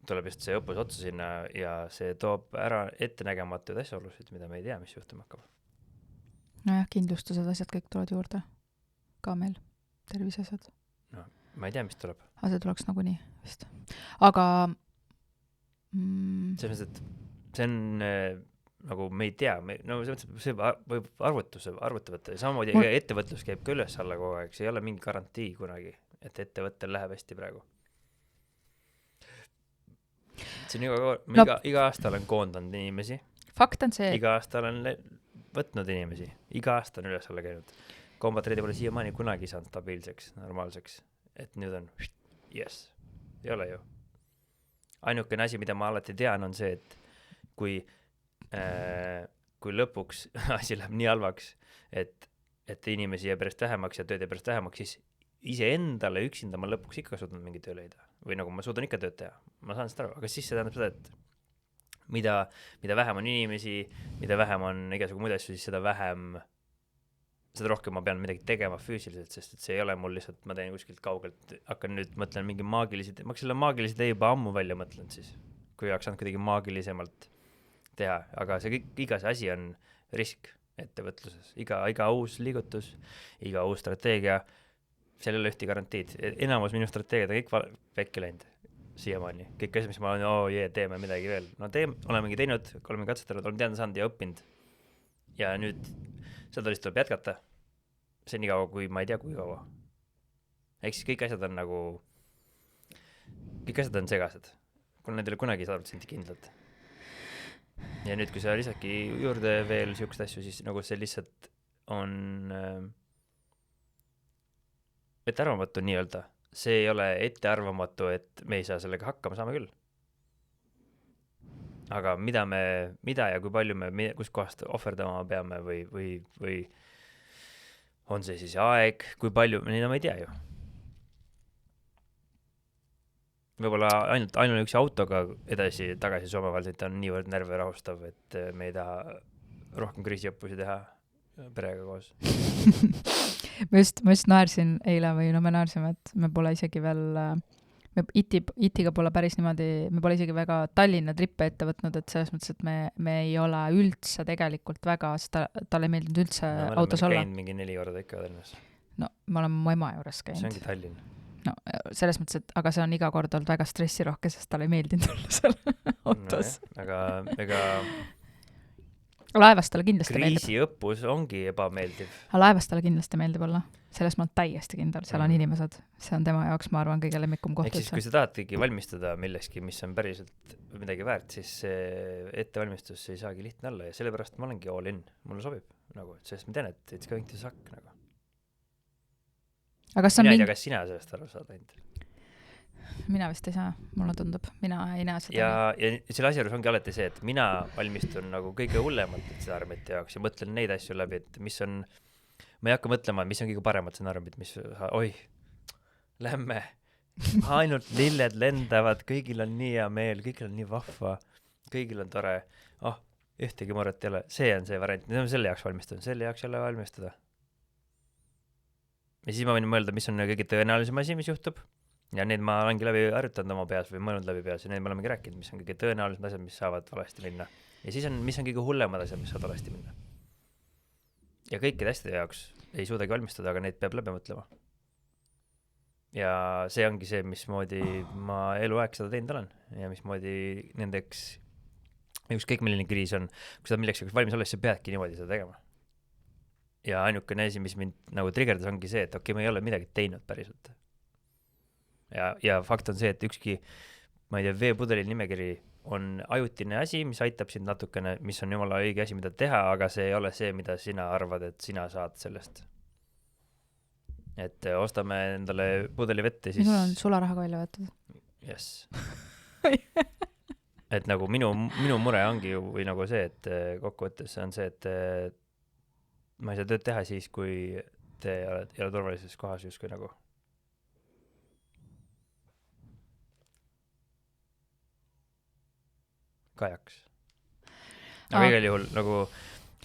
tuleb just see õppus otsa sinna ja see toob ära ettenägematuid asjaolusid, mida me ei tea, mis juhtuma hakkab. Nojah, kindlustused, asjad kõik tulevad juurde. Ka meil. Tervisasjad. No, ma ei tea, mis tuleb. Aga see tuleks nagu nii vist. Aga selles mõttes, et see on nagu me ei tea, see võib arvuta võtta. Samamoodi ettevõtlus käib ka üles alla kogu aeg, see ei ole mingi garantii kunagi, et ettevõttel läheb hästi praegu. See on iga aasta olen koondanud inimesi. Fakt on see. Iga aasta olen võtnud inimesi. Iga aasta on üles alla käinud. Kombatreedi pole siiamaani kunagi saanud stabiilseks, normaalseks. Et nüüd on, yes, ei ole ju. Ainukene asi, mida ma alati tean, on see, et kui lõpuks asi läheb nii halvaks, et inimesi jääb pärast vähemaks ja tööd jääb pärast vähemaks, siis ise endale üksinda ma lõpuks ikka suudan mingi töö leida. Või nagu ma suudan ikka tööd teha. Ma saan seda aru, aga siis see tähendab seda, et mida vähem on inimesi, mida vähem on igasugu muid asju, siis seda rohkem ma pean midagi tegema füüsiliselt, sest et see ei ole mul lihtsalt, ma teen kuskilt kaugelt, hakkan nüüd mõtlen mingi maagilisi, ma selle maagilisi tee juba ammu välja mõtlen siis, kui oleks saanud kuidagi maagilisemalt teha, aga see iga see asi on risk ettevõtluses, iga uus liigutus, iga uus strateegia, seal ei ole ühti garantiid, enamus minu strateegiad on kõik pekki läinud, siiamaani. Kõik asjad, mis ma olen, teeme midagi veel. No olemegi teinud, oleme katsetanud, oleme teada saanud ja õppinud. Ja nüüd seda lihtsalt tuleb jätkata. See nii kaua, kui ma ei tea, kui kaua. Ehk siis kõik asjad on kõik asjad on segased. Kuna need ei ole kunagi 100% kindlad. Ja nüüd, kui sa lisaki juurde veel siukest asju, siis nagu see lihtsalt on ettearvamatu nii-öelda. See ei ole ettearvamatu, et me ei saa sellega hakkama, saame küll. Aga mida ja kui palju me kus kohast ohverdama peame või on see siis aeg, kui palju, ma ei tea ju. Võib-olla ainult üks autoga tagasi Soome valselt on niivõrd närve rahustav, et me ei taha rohkem kriisiõppusi teha perega koos. ma just naersin eile või me naersime, et me pole isegi veel, me Itiga pole päris niimoodi, me pole isegi väga Tallinna trippe ette võtnud, et selles mõttes, et me ei ole üldse tegelikult väga, talle ei meeldinud üldse autos olla. Me oleme käinud mingi 4 korda ikka Tallinnas. No, me oleme mu ema juures käinud. See ongi Tallinn. No, selles mõttes, et aga see on iga kord olnud väga stressirohke, sest talle ei meeldinud olla seal autos. No, aga laevas talle kindlasti meeldib. Kriisiõppus ongi ebameeldiv. Aga laevas talle kindlasti meeldib olla. Selles ma olen täiesti kindel, seal on inimesed. See on tema jaoks, ma arvan, kõige lemmikum koht. Ehk siis, kui sa tahatki valmistada millekski, mis on päriselt midagi väärt, siis ettevalmistus ei saagi lihtne olla ja sellepärast ma olengi all in. Mulle sobib, nagu, sest ma tean, et it's going to suck, nagu. Aga mina ei tea, kas sina sellest aru saad ainult? Mina vist ei saa, mulle tundub. Mina ei näe seda. Ja selle asja juures ongi alati see, et mina valmistun nagu kõige hullemalt stsenaariumite jaoks ja mõtlen neid asju läbi, et mis on, ma ei hakka mõtlema, mis on kõige paremad stsenaariumid, mis, lämme, ainult lilled lendavad, kõigil on nii hea meel, kõigil on nii vahva, kõigil on tore, ühtegi muret ei ole, see on see variant, selle jaoks valmistun, selle jaoks jälle valmistada. Ja siis ma võin mõelda, mis on kõige tõenäolisem asi, mis juhtub. Ja need ma olengi läbi harjutanud oma peas või mõelnud läbi peas ja need me olemegi rääkinud, mis on kõige tõenäolisemad asjad, mis saavad valesti minna. Ja siis mis on kõige hullemad asjad, mis saavad valesti minna. Ja kõikide asjade jaoks ei suudagi valmistada, aga neid peab läbi mõtlema. Ja see ongi see, mismoodi ma eluaeg seda teinud olen ja mismoodi nendeks ükskõik milline kriis on, kui sa milleks valmis olles, sa peadki niimoodi seda tegema. Ja ainukene asi, mis mind nagu triggerdas, ongi see, et ma ei ole midagi teinud päriselt. Ja fakt on see, et ükski, ma ei tea, veepudeli nimekiri on ajutine asi, mis aitab sind natukene, mis on jumala õige asi, mida teha, aga see ei ole see, mida sina arvad, et sina saad sellest. Et ostame endale pudeli vette, siis... Minul on sularahaga välja võetud. Yes. Et nagu minu mure ongi ju, või nagu see, et kokkuvõttes on see, et ma ei saa tööd teha siis, kui te ei ole turvalises kohas justkui nagu. Kajaks. Aga igal juhul nagu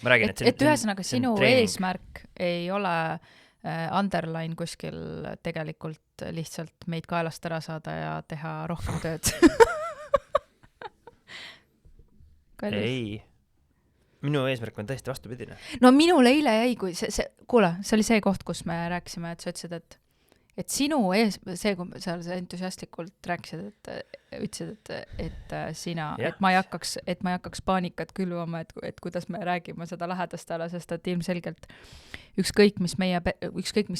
ma räägin, et ühesõnaga sinu eesmärk ei ole underline kuskil tegelikult lihtsalt meid kaelast ära saada ja teha rohkem tööd. Ei. Minu eesmärk on tõesti vastupidine. No minul eile jäi, kui kuule, see oli see koht, kus me rääkisime, et sa ütlesid, et sinu see, kui sa entusiastlikult rääkisid, ütlesid, et sina, et ma ei hakkaks paanikat külvama, et kuidas me räägime seda lähedastele, sest et ilmselgelt ükskõik mis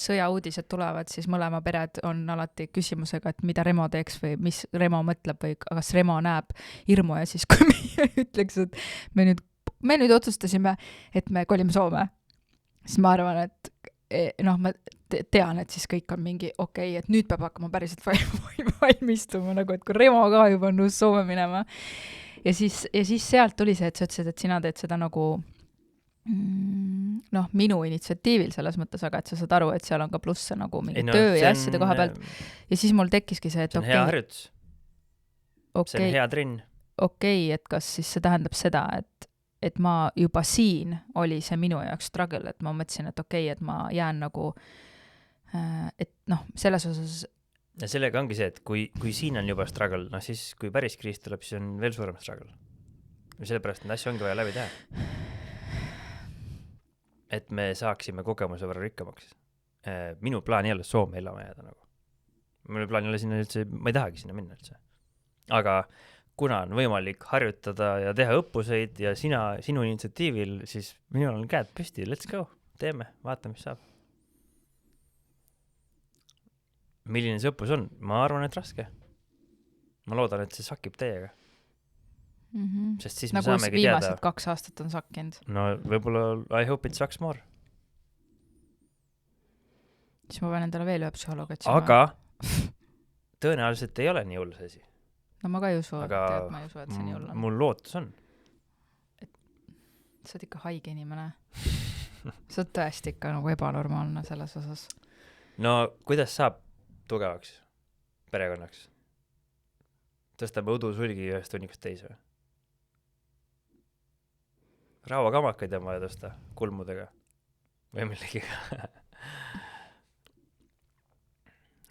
sõjauudised tulevad, siis mõlema pered on alati küsimusega, et mida Remo teeks või mis Remo mõtleb või kas Remo näeb hirmu ja siis kui meie ütleks, et me nüüd otsustasime, et me kolime Soome, siis ma arvan, et ma tean, et siis kõik on mingi okei, et nüüd peab hakkama päriselt valmistuma, nagu et kui Remo ka juba on nõus Soome minema. Ja siis sealt tuli see, et sa ütlesid, et sina teed seda nagu minu initsiatiivil selles mõttes, aga et sa saad aru, et seal on ka plusse nagu mingi töö ja asjade koha pealt. Ja siis mul tekkiski see, et see on hea harjutus. See on hea trenn. Okei, et kas siis see tähendab seda, et ma juba siin oli see minu jaoks struggle, et ma mõtlesin, et okei, et ma jään nagu, et selles osas... Ja sellega ongi see, et kui siin on juba struggle, siis kui päris kriis tuleb, siis on veel suurem struggle. Ja sellepärast need asju ongi vaja läbi teha. Et me saaksime kogemuse võrra rikkamaks. Minu plaan ei ole Soome elama jääda nagu. Minu plaan ei ole sinna üldse, ma ei tahagi sinna minna üldse. aga kuna on võimalik harjutada ja teha õppuseid ja sinu initsiatiivil, siis minul on käed püsti, let's go, teeme, vaatame, mis saab. Milline see õppus on? Ma arvan, et raske. Ma loodan, et see sakib teiega. Sest siis me nagu saamegi viimased teada. 2 aastat on sakkinud. No võib-olla I hope it sucks more. Siis ma pean endale veel ühe psühholoogi otsima. Aga tõenäoliselt ei ole nii hull see asi. No ma ka ei usu, Aga ma ei usu, et see nii hull on. Mul lootus on. Sa oled ikka haige inimene. Sa oled tõesti ikka nagu ebanormaalne selles osas. No kuidas saab tugevaks perekonnaks? Tõstame udusulgi ühest tunnikust teise või? Rauakamakaid on vaja tõsta kulmudega või millegiga.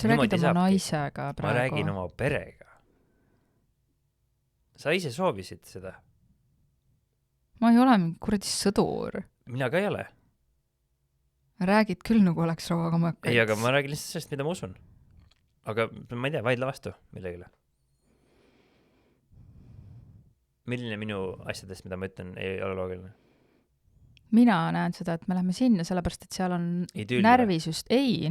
Sa räägid oma naisega praegu. Ma räägin oma perega. Sa ise soovisid seda. Ma ei ole mingi kuradi sõdur. Mina ka ei ole. Räägid küll nagu oleks rauakamakaid. Ei, aga ma räägin lihtsalt sellest, mida ma usun. Aga ma ei tea, vaidle vastu millegile. Milline minu asjadest, mida ma ütlen, ei ole loogiline? Mina näen seda, et me läheme sinna, sellepärast, et seal on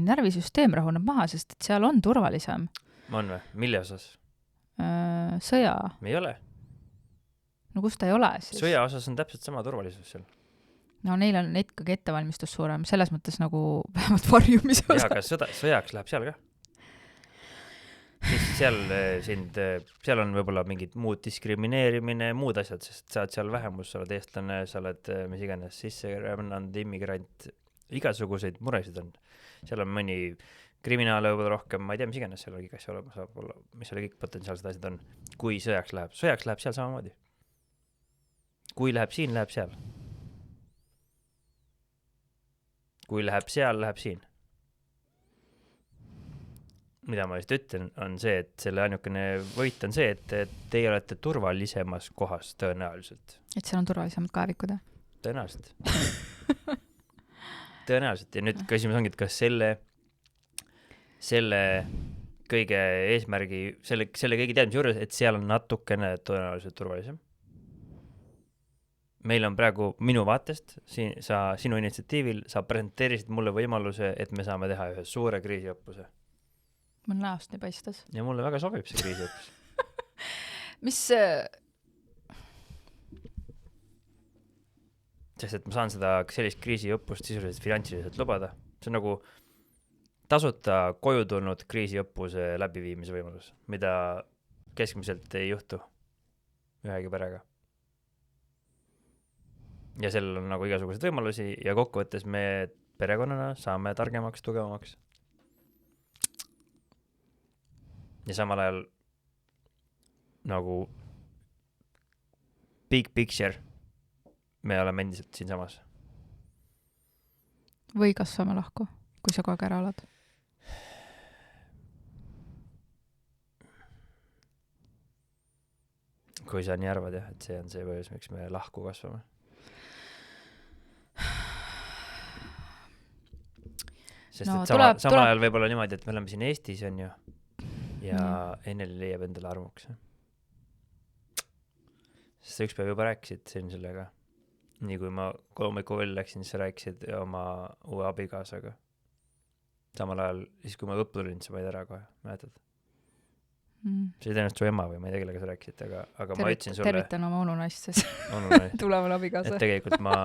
närvisüsteem rahuneb maha, sest et seal on turvalisem. On või? Mille osas? Sõja. Me ei ole. No kus ta ei ole siis? Sõja osas on täpselt sama turvalisus seal. No neil on ikkagi ettevalmistus suurem, selles mõttes nagu vähemalt varjumise osas. Aga sõjaks läheb seal ka. Siis seal on võib-olla mingid muud diskrimineerimine, muud asjad, sest sa oled seal vähemus, sa oled eestlane, sa oled mis iganes sisserännanud immigrant, igasuguseid muresid on. Seal on mõni kriminaale võib-olla rohkem, ma ei tea, mis iganes seal kõik asja olema saab olla, mis seal kõik potentsiaalsed asjad on. Kui sõjaks läheb seal samamoodi. Kui läheb siin, läheb seal. Kui läheb seal, läheb siin. Mida ma just ütlen, on see, et selle ainukene võit on see, et teie olete turvalisemas kohas tõenäoliselt. Et seal on turvalisemad kaevikud, jah? Tõenäoliselt. Tõenäoliselt. Ja nüüd küsimus ongi, et kas selle kõige eesmärgi, selle kõigi teadmise juures, et seal on natukene tõenäoliselt turvalisem. Meil on praegu minu vaatest, sinu initsiatiivil, sa presenteerisid mulle võimaluse, et me saame teha ühe suure kriisiõppuse. Mul näost nii paistas. Ja mulle väga sobib see kriisiõppus. Mis Sest et ma saan seda sellist kriisiõppust sisuliselt finantsiliselt lubada. See on nagu tasuta koju tulnud kriisiõppuse läbiviimise võimalus, mida keskmiselt ei juhtu ühegi perega. Ja sellel on nagu igasugused võimalusi ja kokkuvõttes me perekonnana saame targemaks, tugevamaks. Ja samal ajal nagu big picture me oleme endiselt siin samas. Või kasvame lahku, kui sa kogu aeg ära oled? Kui sa nii arvad, jah, et see on see põhjus, miks me lahku kasvame. Sest no, et samal ajal võib olla niimoodi, et me oleme siin Eestis, on ju. Ja Enneli leiab endale armuks. Sest sa üks päev juba rääkisid siin sellega. Nii kui ma kolmiku veel läksin, siis sa rääkisid oma uue abikaasaga. Samal ajal, siis kui ma õppu tulin, sa võid ära kohe, mäletad? See oli tõenäoliselt su ema või ma ei tea, kellega sa rääkisid, aga ma ütlesin sulle... Tervitan oma onunaist, siis tuleval abikaasa. Et tegelikult ma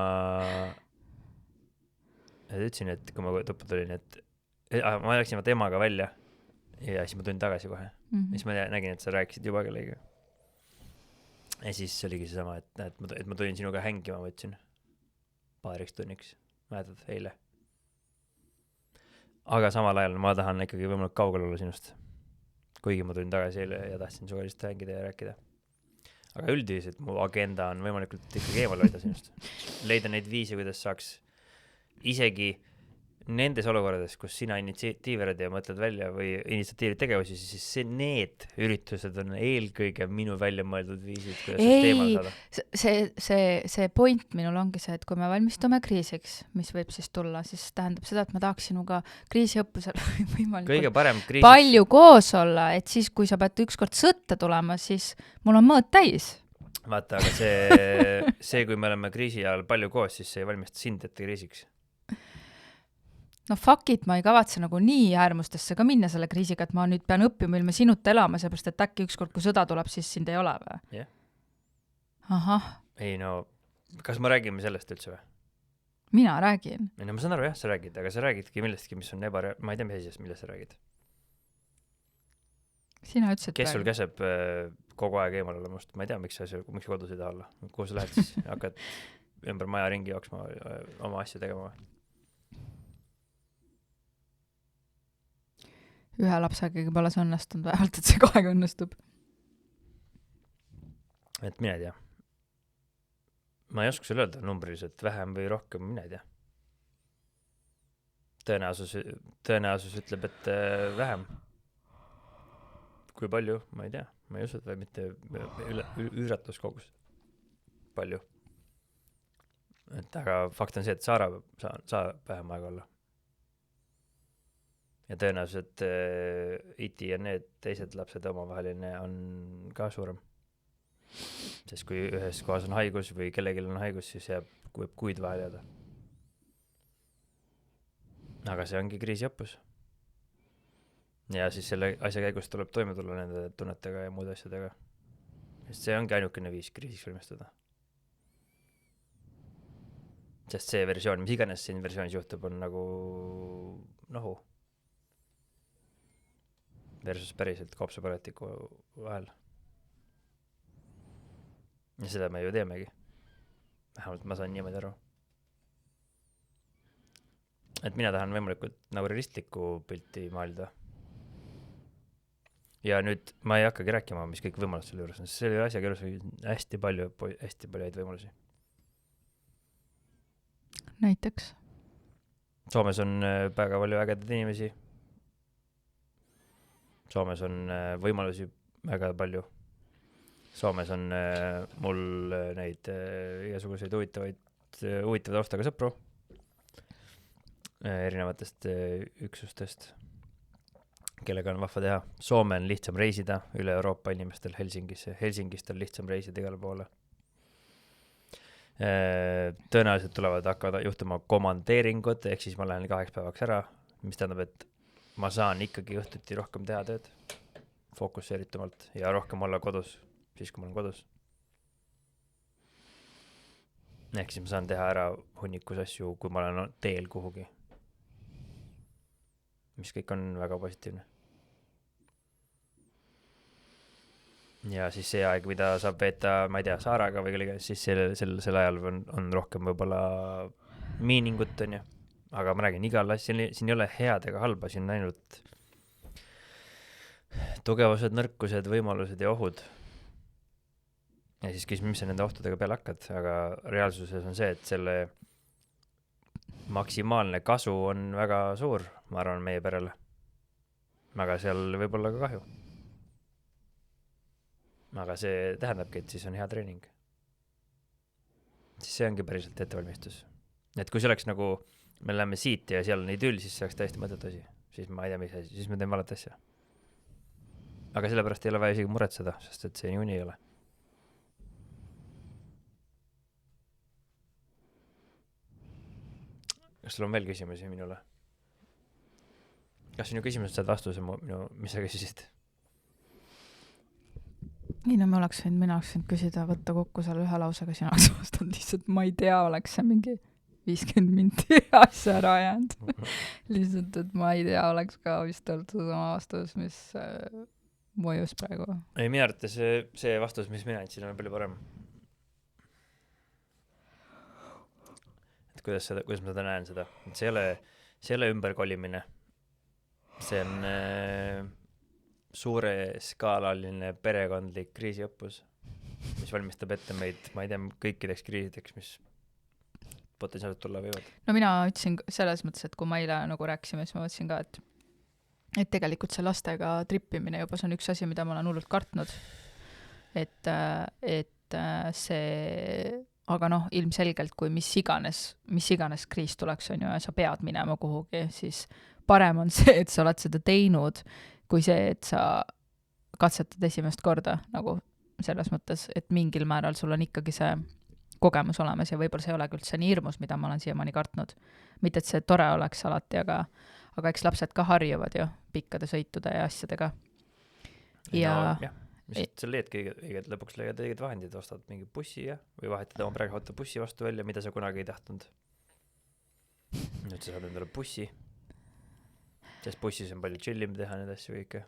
ütlesin, et kui ma õppu tulin, et ma läksin vaata emaga välja ja siis ma tulin tagasi kohe. Siis ma nägin, et sa rääkisid juba kellega. Ja siis oligi see sama, et ma tulin sinuga hängima, ma ütlesin paariks tunniks, mäletad, eile. Aga samal ajal ma tahan ikkagi võimalik kaugel olla sinust. Kuigi ma tulin tagasi eile ja tahtsin suga lihtsalt hängida ja rääkida. Aga üldiselt mu agenda on võimalikult ikkagi eemal hoida sinust. Leida neid viise, kuidas saaks isegi nendes olukorrades, kus sina initsiatiiverid ja mõtled välja või initsiatiivid tegevusi, siis need üritused on eelkõige minu välja mõeldud viisid, kuidas teemal saada. See point minul ongi see, et kui me valmistume kriisiks, mis võib siis tulla, siis tähendab seda, et ma tahaks sinuga kriisiõppusel kõige parem kriisiks palju koos olla, et siis, kui sa pead ükskord sõtta tulema, siis mul on mõõt täis. Vaata, aga see, kui me oleme kriisi ajal palju koos, siis see ei valmista sind ette kriisiks. No fuck it, ma ei kavatse nagu nii äärmustesse ka minna selle kriisiga, et ma nüüd pean õppima ilma sinuta elama, seepärast et äkki ükskord, kui sõda tuleb, siis sind ei ole või? Jah. Ahah. Ei no, kas ma räägime sellest üldse või? Mina räägin. Ei no ma saan aru jah, sa räägid, aga sa räägidki millestki, mis on ma ei tea, mis asjast, millest sa räägid. Sina ütlesid kes sul käseb kogu aeg eemal olla must? Ma ei tea, miks sa kodus ei taha olla. Kuhu sa lähed siis? Hakkad ümber maja ringi jooksma oma asja tegema või? Ühe lapsegagi pole see õnnestunud, vähemalt, et see kahega õnnestub. Et mina ei tea. Ma ei oska sulle öelda numbriliselt vähem või rohkem, mina ei tea. Tõenäosus ütleb, et vähem. Kui palju, ma ei tea. Ma ei usu, et mitte üüratluskogus. Palju. Et aga fakt on see, et saa vähem aega olla. Ja tõenäoliselt iti ja need teised lapsed omavaheline on ka suurem. Sest kui ühes kohas on haigus või kellelgi on haigus, siis võib kuid vahel jääda. Aga see ongi kriisiõppus. Ja siis selle asja käigus tuleb toime tulla nende tunnetega ja muude asjadega. Sest see ongi ainukene viis kriisiks valmistada. Sest see versioon, mis iganes siin versioonis juhtub, on nagu nohu. Versus päriselt kopsapõletiku vahel. Ja seda me ju teemegi. Vähemalt ma saan niimoodi aru. Et mina tahan võimalikult nagu realistlikku pilti maalida. Ja nüüd ma ei hakkagi rääkima, mis kõik võimalused selle juures on. Selle asjaga juures on hästi palju häid võimalusi. Näiteks? Soomes on väga palju ägedad inimesi. Soomes on võimalusi väga palju. Soomes on mul neid igasuguseid huvitavaid taustaga sõpru erinevatest üksustest, kellega on vahva teha. Soome on lihtsam reisida üle Euroopa inimestel Helsingisse. Helsingist on lihtsam reisida igale poole. Tõenäoliselt hakkavad juhtuma komandeeringud, ehk siis ma lähen 2 päevaks ära, mis tähendab, et ma saan ikkagi õhtuti rohkem teha tööd fokusseeritumalt ja rohkem olla kodus, siis kui ma olen kodus. Ehk siis ma saan teha ära hunnikus asju, kui ma olen teel kuhugi. Mis kõik on väga positiivne. Ja siis see aeg, mida saab veeta, ma ei tea, Saaraga või kellega, siis selle ajal on rohkem võibolla miiningut, on ju. Aga ma räägin, igal asjal, siin ei ole head ega halba, siin on ainult tugevused, nõrkused, võimalused ja ohud. Ja siis küsime, mis sa nende ohtudega peale hakkad, aga reaalsuses on see, et selle maksimaalne kasu on väga suur, ma arvan, meie perele. Aga seal võib olla ka kahju. Aga see tähendabki, et siis on hea treening. Siis see ongi päriselt ettevalmistus. Et kui see oleks nagu me läheme siit ja seal on idüll, siis see oleks täiesti mõttetu asi. Siis ma ei tea, mis asi, siis me teeme valet asja. Aga sellepärast ei ole vaja isegi muretseda, sest et see niikuinii ei ole. Kas sul on veel küsimusi minule? Kas sinu küsimused saad vastuse, mis sa küsisid? Ei, no mina oleks võinud küsida, võtta kokku seal ühe lausega, sina oleks vastanud lihtsalt, ma ei tea, oleks see mingi 50 minti asja ära jäänud. Lihtsalt, et ma ei tea, oleks ka vist olnud sama vastus, mis mõjus praegu. Ei, minu arvates see vastus, mis mina andsin, on palju parem. Et kuidas ma seda näen seda? Et see ei ole ümberkolimine. See on suure skaalaline perekondlik kriisiõppus, mis valmistab ette meid, ma ei tea, kõikideks kriisideks, mis potentsiaalselt tulla võivad. no mina ütlesin selles mõttes, et kui ma eile nagu rääkisime, siis ma mõtlesin ka, et tegelikult see lastega trippimine juba, see on üks asi, mida ma olen hullult kartnud. Et see, aga noh, ilmselgelt, kui mis iganes kriis tuleks, on ju, ja sa pead minema kuhugi, siis parem on see, et sa oled seda teinud, kui see, et sa katsetad esimest korda, nagu selles mõttes, et mingil määral sul on ikkagi see kogemus olemas ja võib-olla see ei olegi üldse nii hirmus, mida ma olen siiamaani kartnud. Mitte, et see tore oleks alati, aga eks lapsed ka harjuvad ju pikkade sõitude ja asjadega. Ja no, mis sa leedki lõpuks leiad õiged vahendid, ostad mingi bussi ja, või vahetad oma praegu auto bussi vastu välja, mida sa kunagi ei tahtnud. Nüüd sa saad endale bussi, sest bussis on palju chillim teha need asju kõike.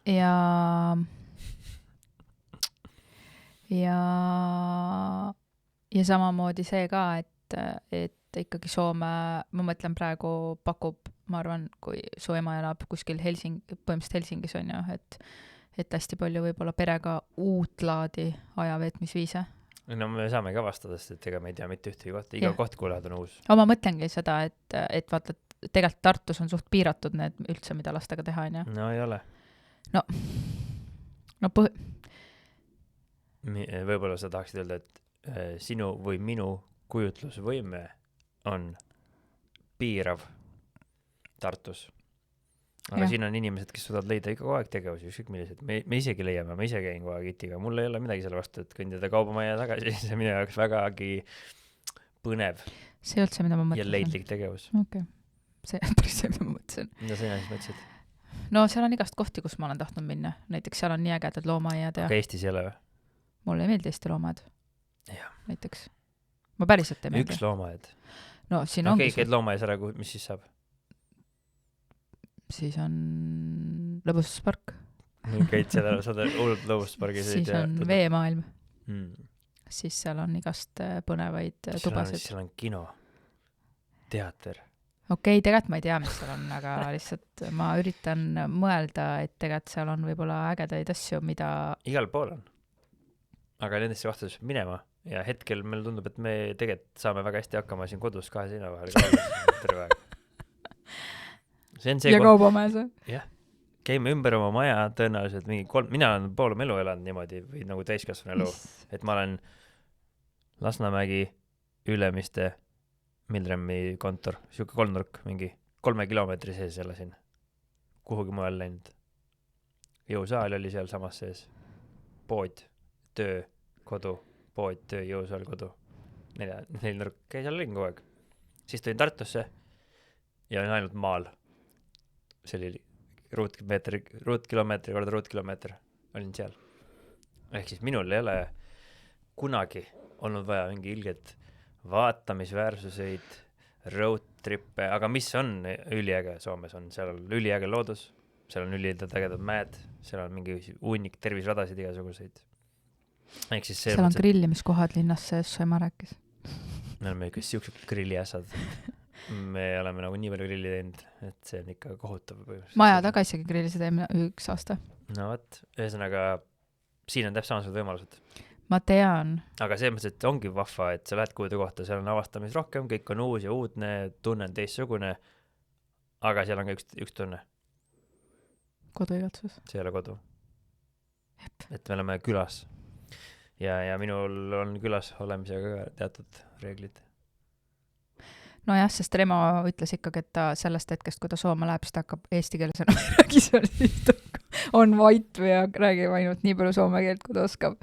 Ja samamoodi see ka, et ikkagi Soome, ma mõtlen praegu pakub, ma arvan, kui su ema elab kuskil põhimõtteliselt Helsingis on ju, et hästi palju võib-olla perega uut laadi ajaveetmisviise. No me saame ka vastada, sest et ega me ei tea mitte ühtegi kohta, iga koht kuulad on uus. Ma mõtlengi seda, et vaata, tegelikult Tartus on suht piiratud need üldse, mida lastega teha on ju. No ei ole. No võib-olla sa tahaksid öelda, et sinu või minu kujutlusvõime on piirav Tartus. Aga siin on inimesed, kes suudavad leida kogu aeg tegevusi, ükskõik millised. Me isegi leiame, ma ise käin kogu aeg itiga. Mul ei ole midagi selle vastu, et kõndida kaubamaja tagasi. See minu jaoks vägagi põnev. See üldse, mida ma mõtlesin. Ja leidlik tegevus. Okay. See päris see, mida ma mõtlesin. Mida sina siis mõtlesid? No seal on igast kohti, kus ma olen tahtnud minna. Näiteks seal on nii ägedad loomaiad. Aga Eestis ei ole või? Mulle ei meeldi Eesti loomad. Ja. Näiteks. Ma päriselt ei meeldi. Üks loomaaed. No siin ongi... Käid loomaaes ära, mis siis saab? Siis on lõbustuspark. Käid seal ära, saad hullult lõbustuspargi. Siis on veemaailm. Siis seal on igast põnevaid tubasid. Siis seal on kino, teater. Okei, tegelikult ma ei tea, mis seal on, aga lihtsalt ma üritan mõelda, et tegelikult seal on võib-olla ägedaid asju, mida... Igal pool on. Aga nendesse vastus minema ja hetkel meil tundub, et me tegelikult saame väga hästi hakkama siin kodus 2 seina vahel. Terve aeg. Ja kaubamäes. Jah, käime ümber oma maja tõenäoliselt mingi mina olen pool elu elanud niimoodi või nagu täiskasvanu elu, et ma olen Lasnamägi, Ülemiste, Milremi kontor, siuke 3-nurk, mingi 3 kilomeetri sees elasin, kuhugi mujal läinud. Jõusaal oli seal samas sees, pood, töö, kodu, pood, töö, jõusaal, kodu, 4-nurk, käi seal olin kogu aeg. Siis tulin Tartusse ja olin ainult maal. See oli ruutkilomeetri korda ruutkilomeeter, olin seal. Ehk siis minul ei ole kunagi olnud vaja mingi ilget vaatamisväärsuseid, road trippe, aga mis on üliäge Soomes on, seal on üliäge loodus, seal on üliägedad mäed, seal on mingi hunnik tervisradasid igasuguseid. Ehk siis seal on grillimiskohad linnas sees, su ema rääkis. Me oleme ikka siuksed grilliässad. Me oleme nagu nii palju grilli teinud, et see on ikka kohutav. Maja taga isegi grillisid 1 aasta. No võt, ühesõnaga siin on täpselt samased võimalused. Ma tean. Aga see mõttes, et ongi vahva, et sa lähed kuude kohta, seal on avastamis rohkem, kõik on uus ja uudne, tunne on teistsugune, aga seal on ka üks tunne. Koduigatsus. See ei ole kodu. Et me oleme külas. Ja minul on külas olemisega ka teatud reeglid. No jah, sest Remo ütles ikkagi, et ta sellest hetkest, kui ta Soome läheb, siis ta hakkab eesti keeles enam ei räägi seal, siis on vait või räägib ainult nii palju soome keelt, kui ta oskab.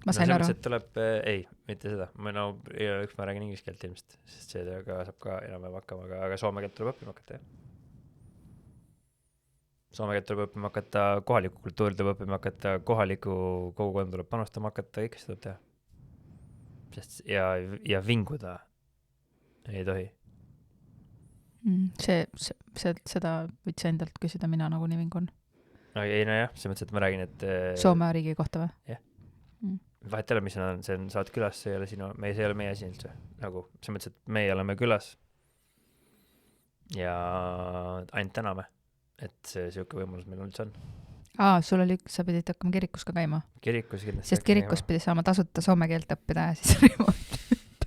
Ma sain aru. Tuleb, ei, mitte seda. Ma räägin inglise keelt ilmselt, sest see saab ka enam hakkama, aga soome keelt tuleb õppima hakata. Soome keelt tuleb õppima hakata, kohaliku kultuuri tuleb õppima hakata, kohaliku kogukond tuleb panustama hakata, ikka seda teha. Sest ja vinguda ei tohi. Seda võiks endalt küsida, mina nagu nii vingun. Ei, no jah, see mõttes, et ma räägin, et... Soome riigi kohta või? Jah. Vahet ei ole, mis on, saad külas, see ei ole meie asi üldse. Nagu, see mõttes, et meie oleme külas ja ainult täname, et see siuke võimalus meil üldse on. Sul oli, sa pidid hakkama kirikus ka käima? Kirikus kindlasti. Sest kirikus pidi saama tasuta soome keelt õppida ja siis remoont.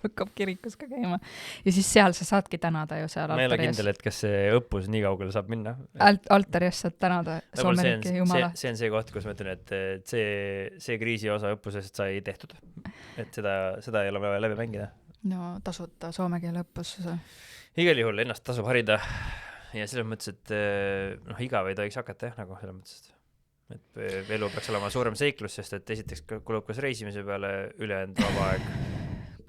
hakkab kirikus ka käima. Ja siis seal sa saadki tänada ju seal ma ei ole altari ees. kindel, et kas see õppus nii kaugele saab minna. Altari ees saad tänada Soome riiki jumala. See on see koht, kus ma ütlen, et see kriisi osa õppusest sai tehtud. Et seda ei ole vaja läbi mängida. No tasuta soome keele õppus. Igal juhul ennast tasub harida ja selles mõttes, et igav ei tohiks hakata nagu selles mõttes, et elu peaks olema suurem seiklus, sest et esiteks kulub kas reisimise peale ülejäänud vaba aeg.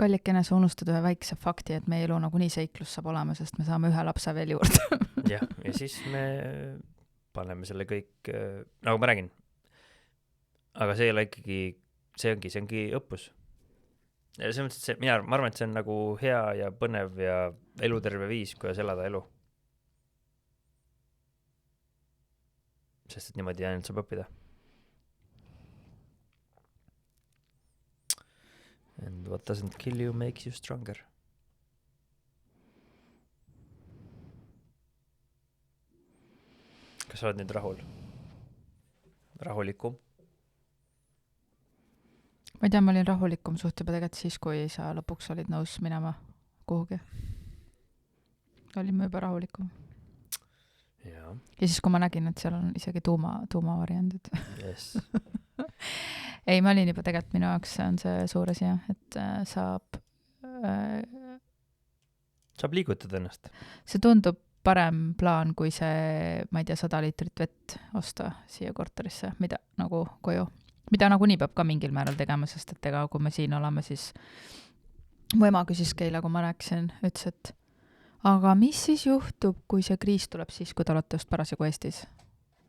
Kallikene, sa unustad ühe väikse fakti, et meie elu nagunii seiklus saab olema, sest me saame ühe lapse veel juurde. ja siis me paneme selle kõik, nagu ma räägin, aga see ei ole ikkagi, see ongi õppus. Ja selles mõttes, et ma arvan, et see on nagu hea ja põnev ja eluterve viis, kuidas elada elu. Sest et niimoodi ainult saab õppida. And what doesn't kill you makes you stronger. Kas sa oled nüüd rahulikum? Ma ei tea, ma olin rahulikum suht juba tegelikult siis, kui sa lõpuks olid nõus minema kuhugi. Olin ma juba rahulikum. Ja siis, kui ma nägin, et seal on isegi tuumavariandid. Yes. Ei, ma olin juba tegelikult minu jaoks, see on see suur asi, et saab liigutada ennast. See tundub parem plaan, kui see, ma ei tea, 100 liitrit vett osta siia korterisse, mida nagu koju. Mida nagu nii peab ka mingil määral tegema, sest et ega kui me siin oleme, siis mu ema küsis Keila, kui ma rääkisin, ütles, et aga mis siis juhtub, kui see kriis tuleb siis, kui te olete just parasjagu Eestis?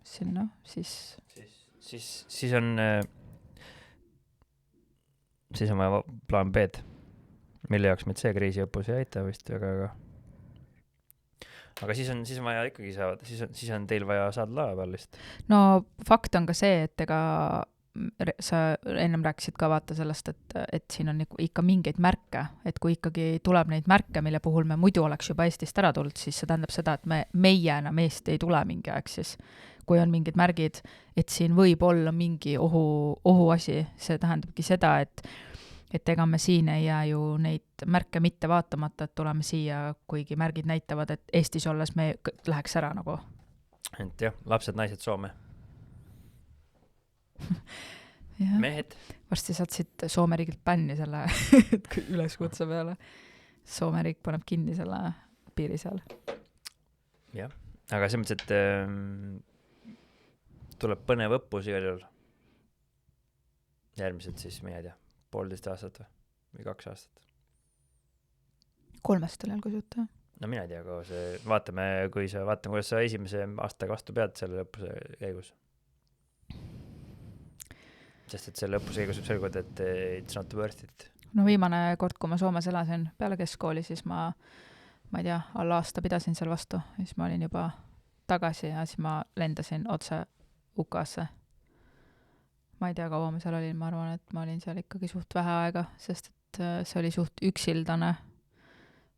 Sinna, siis on vaja plaan B-d, mille jaoks meid see kriisiõppus ei aita vist väga. Aga siis on vaja ikkagi siis on teil vaja saada laeva peal lihtsalt. No fakt on ka see, et ega sa ennem rääkisid ka vaata sellest, et siin on ikka mingeid märke, et kui ikkagi tuleb neid märke, mille puhul me muidu oleks juba Eestist ära tulnud, siis see tähendab seda, et meie enam Eesti ei tule mingi aeg siis. Kui on mingid märgid, et siin võib olla mingi ohuasi, see tähendabki seda, et ega me siin ei jää ju neid märke mitte vaatamata, et tuleme siia, kuigi märgid näitavad, et Eestis olles me läheks ära nagu. Et jah, lapsed, naised Soome. Ja. Mehed. Varsti saatsid Soome riigilt bänni selle üleskutse peale. Soome riik paneb kinni selle piiri seal. Jah, aga see mõttes, et tuleb põnev õppus igal juhul. Järgmised siis, ma ei tea, 1,5 aastat või 2 aastat. 3 aastal kui jutt, jah? No mina ei tea, vaatame, kuidas sa esimese aastaga vastu pead selle õppuse käigus. Sest et selle õppuse käigus võib selguda, et it's not worth it. No viimane kord, kui ma Soomes elasin peale keskkooli, siis ma ei tea, alla aasta pidasin seal vastu. Siis ma olin juba tagasi ja siis ma lendasin otse UK-sse. Ma ei tea, kaua ma seal olin. Ma arvan, et ma olin seal ikkagi suht vähe aega, sest et see oli suht üksildane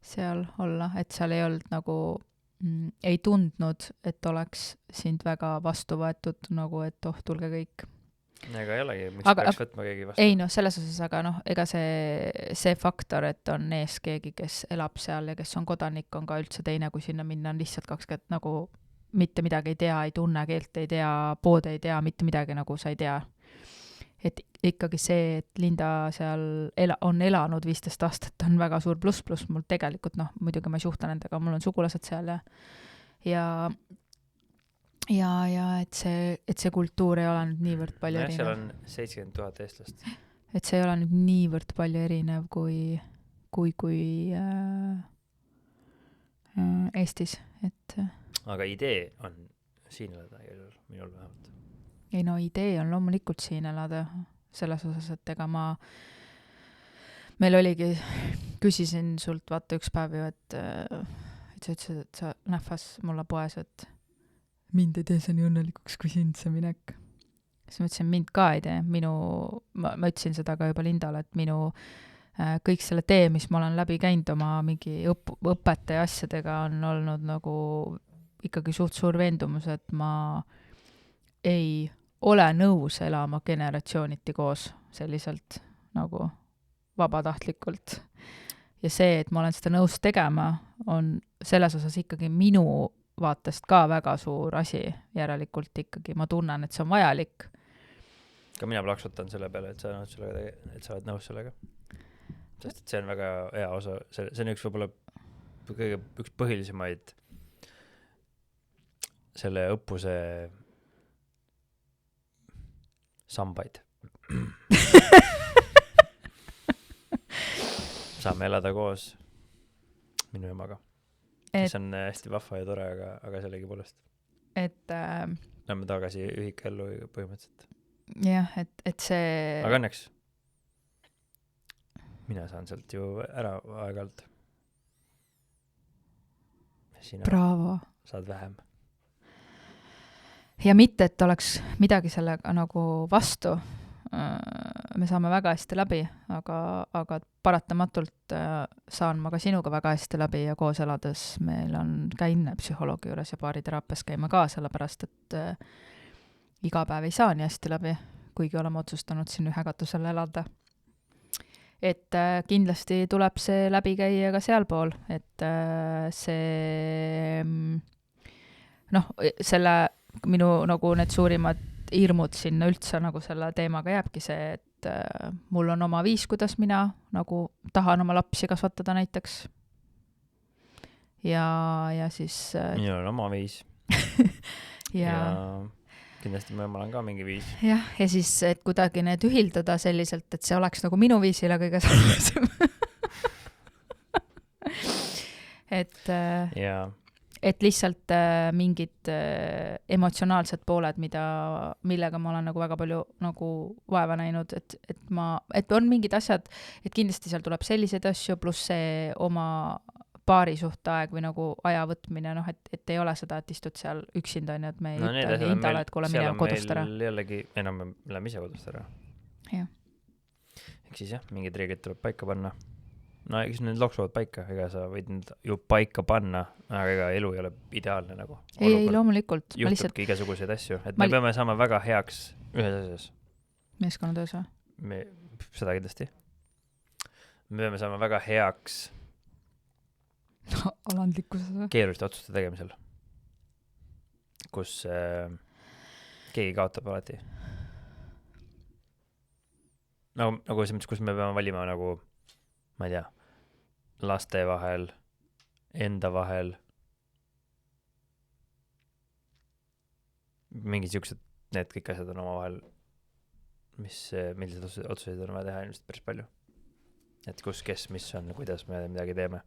seal olla. Et seal ei olnud nagu, ei tundnud, et oleks sind väga vastu võetud, nagu et tulge kõik. Ega ei olegi, miks peaks võtma keegi vastu? Ei, selles osas, aga ega see faktor, et on ees keegi, kes elab seal ja kes on kodanik, on ka üldse teine, kui sinna minna on lihtsalt 20 nagu mitte midagi ei tea, ei tunne, keelt ei tea, poode ei tea, mitte midagi nagu sa ei tea. Et ikkagi see, et Linda seal on elanud 15 aastat, on väga suur pluss mul tegelikult, muidugi ma ei suhta nendega, mul on sugulased seal ja et see kultuur ei ole nüüd niivõrd palju erinev. Seal on 70 000 eestlast. Et see ei ole nüüd niivõrd palju erinev kui Eestis. Aga idee on siin elada, minul vähemalt. Ei no idee on loomulikult siin elada selles osas, et ega meil oligi, küsisin sult vaata üks päev ju, et sa ütlesid, et sa nähvas mulle poes, et mind ei tee see nii õnnelikuks, kui sind see minek. Siis ma ütlesin, mind ka ei tee. Ma ütlesin seda ka juba Lindale, et minu kõik selle tee, mis ma olen läbi käinud oma mingi õpetaja asjadega, on olnud nagu ikkagi suht suur veendumus, et ma ei ole nõus elama generatsiooniti koos selliselt nagu vabatahtlikult. ja see, et ma olen seda nõus tegema, on selles osas ikkagi minu vaatest ka väga suur asi, järelikult ikkagi ma tunnen, et see on vajalik. Ka mina plaksutan selle peale, et sa oled nõus sellega. Sest et see on väga hea osa, see on üks võib-olla üks põhilisemaid selle õppuse sambaid. Saame elada koos minu emaga. See on hästi vahva ja tore, aga sellegi poolest. Lähme tagasi ühikellu põhimõtteliselt. Jah, et see... Aga õnneks mina saan sealt ju ära aeg-ajalt. Sina Bravo. Saad vähem. Ja mitte, et oleks midagi sellega nagu vastu. Me saame väga hästi läbi, aga paratamatult saan ma ka sinuga väga hästi läbi ja koos elades meil on käin psühholoogi juures ja baariteraapias käime ka, sellepärast et iga päev ei saa nii hästi läbi, kuigi oleme otsustanud siin ühe katusel elada. Et kindlasti tuleb see läbi käia ka sealpool, et see selle minu nagu need suurimad hirmud sinna üldse nagu selle teemaga jääbki see, et mul on oma viis, kuidas mina nagu tahan oma lapsi kasvatada näiteks. Ja siis... Minul on oma viis. ja kindlasti ma olen ka mingi viis. Ja siis, et kuidagi need ühildada selliselt, et see oleks nagu minu viisile kõige sarnasem. et lihtsalt mingid emotsionaalsed pooled, millega ma olen nagu väga palju nagu vaeva näinud, et on mingid asjad, et kindlasti seal tuleb selliseid asju, pluss see oma paari suhteaeg või nagu aja võtmine, et ei ole seda, et istud seal üksinda, et me ei ütle hindale, et kuule mine kodust ära. Seal on meil jällegi, enam me läheme ise kodust ära. Jah. Eks siis mingid reeglid tuleb paika panna. No eks need loksuvad paika, ega sa võid need ju paika panna, aga ega elu ei ole ideaalne nagu. Ei, loomulikult. Juhtubki igasuguseid asju, et me peame saama väga heaks ühes asjas. Meeskonnatöös või? Seda kindlasti. Me peame saama väga heaks alandlikkuses. Keeruliste otsuste tegemisel, kus keegi kaotab alati. Nagu see, kus me peame valima nagu, ma ei tea, laste vahel, enda vahel, mingid siuksed, need kõik asjad on oma vahel, millised otsuseid on vaja teha ilmselt päris palju. Et kus, kes, mis on, kuidas me midagi teeme.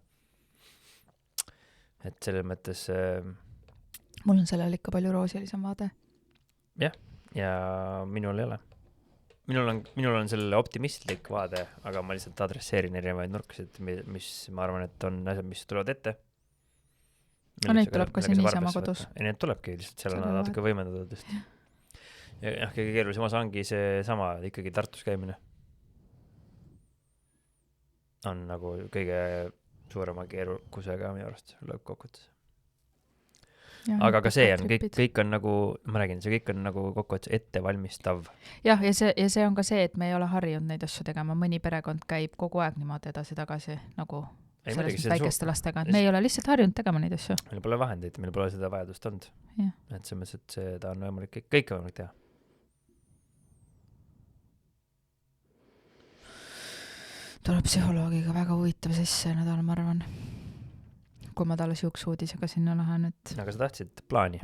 Et selles mõttes... Mul on sellel ikka palju roosilisem vaade. Jah, ja minul ei ole. Minul on selle optimistlik vaade, aga ma lihtsalt adresseerin erinevaid nurkasid, mis ma arvan, et on asjad, mis tulevad ette. No neid tuleb ka siin niisama kodus. Ja need tulebki, lihtsalt seal on natuke võimendatud just. Ja kõige keerulisem osa ongi see sama ikkagi Tartus käimine. On nagu kõige suurema keerukusega minu arust lõppkokkuvõttes. Aga ka see on, kõik on nagu, ma räägin, see kõik on nagu kokkuvõttes ettevalmistav. Ja see on ka see, et me ei ole harjunud neid asju tegema. Mõni perekond käib kogu aeg niimoodi edasi-tagasi nagu selles väikeste lastega. Me ei ole lihtsalt harjunud tegema neid asju. Meil pole vahendeid, meil pole seda vajadust olnud. Et see mõttes, et seda on võimalik, kõik on võimalik teha. Tuleb psühholoogiga väga huvitav sisse nädal, ma arvan. Kui ma talle siuksuudisega sinna lähen, et... Aga sa tahtsid plaani?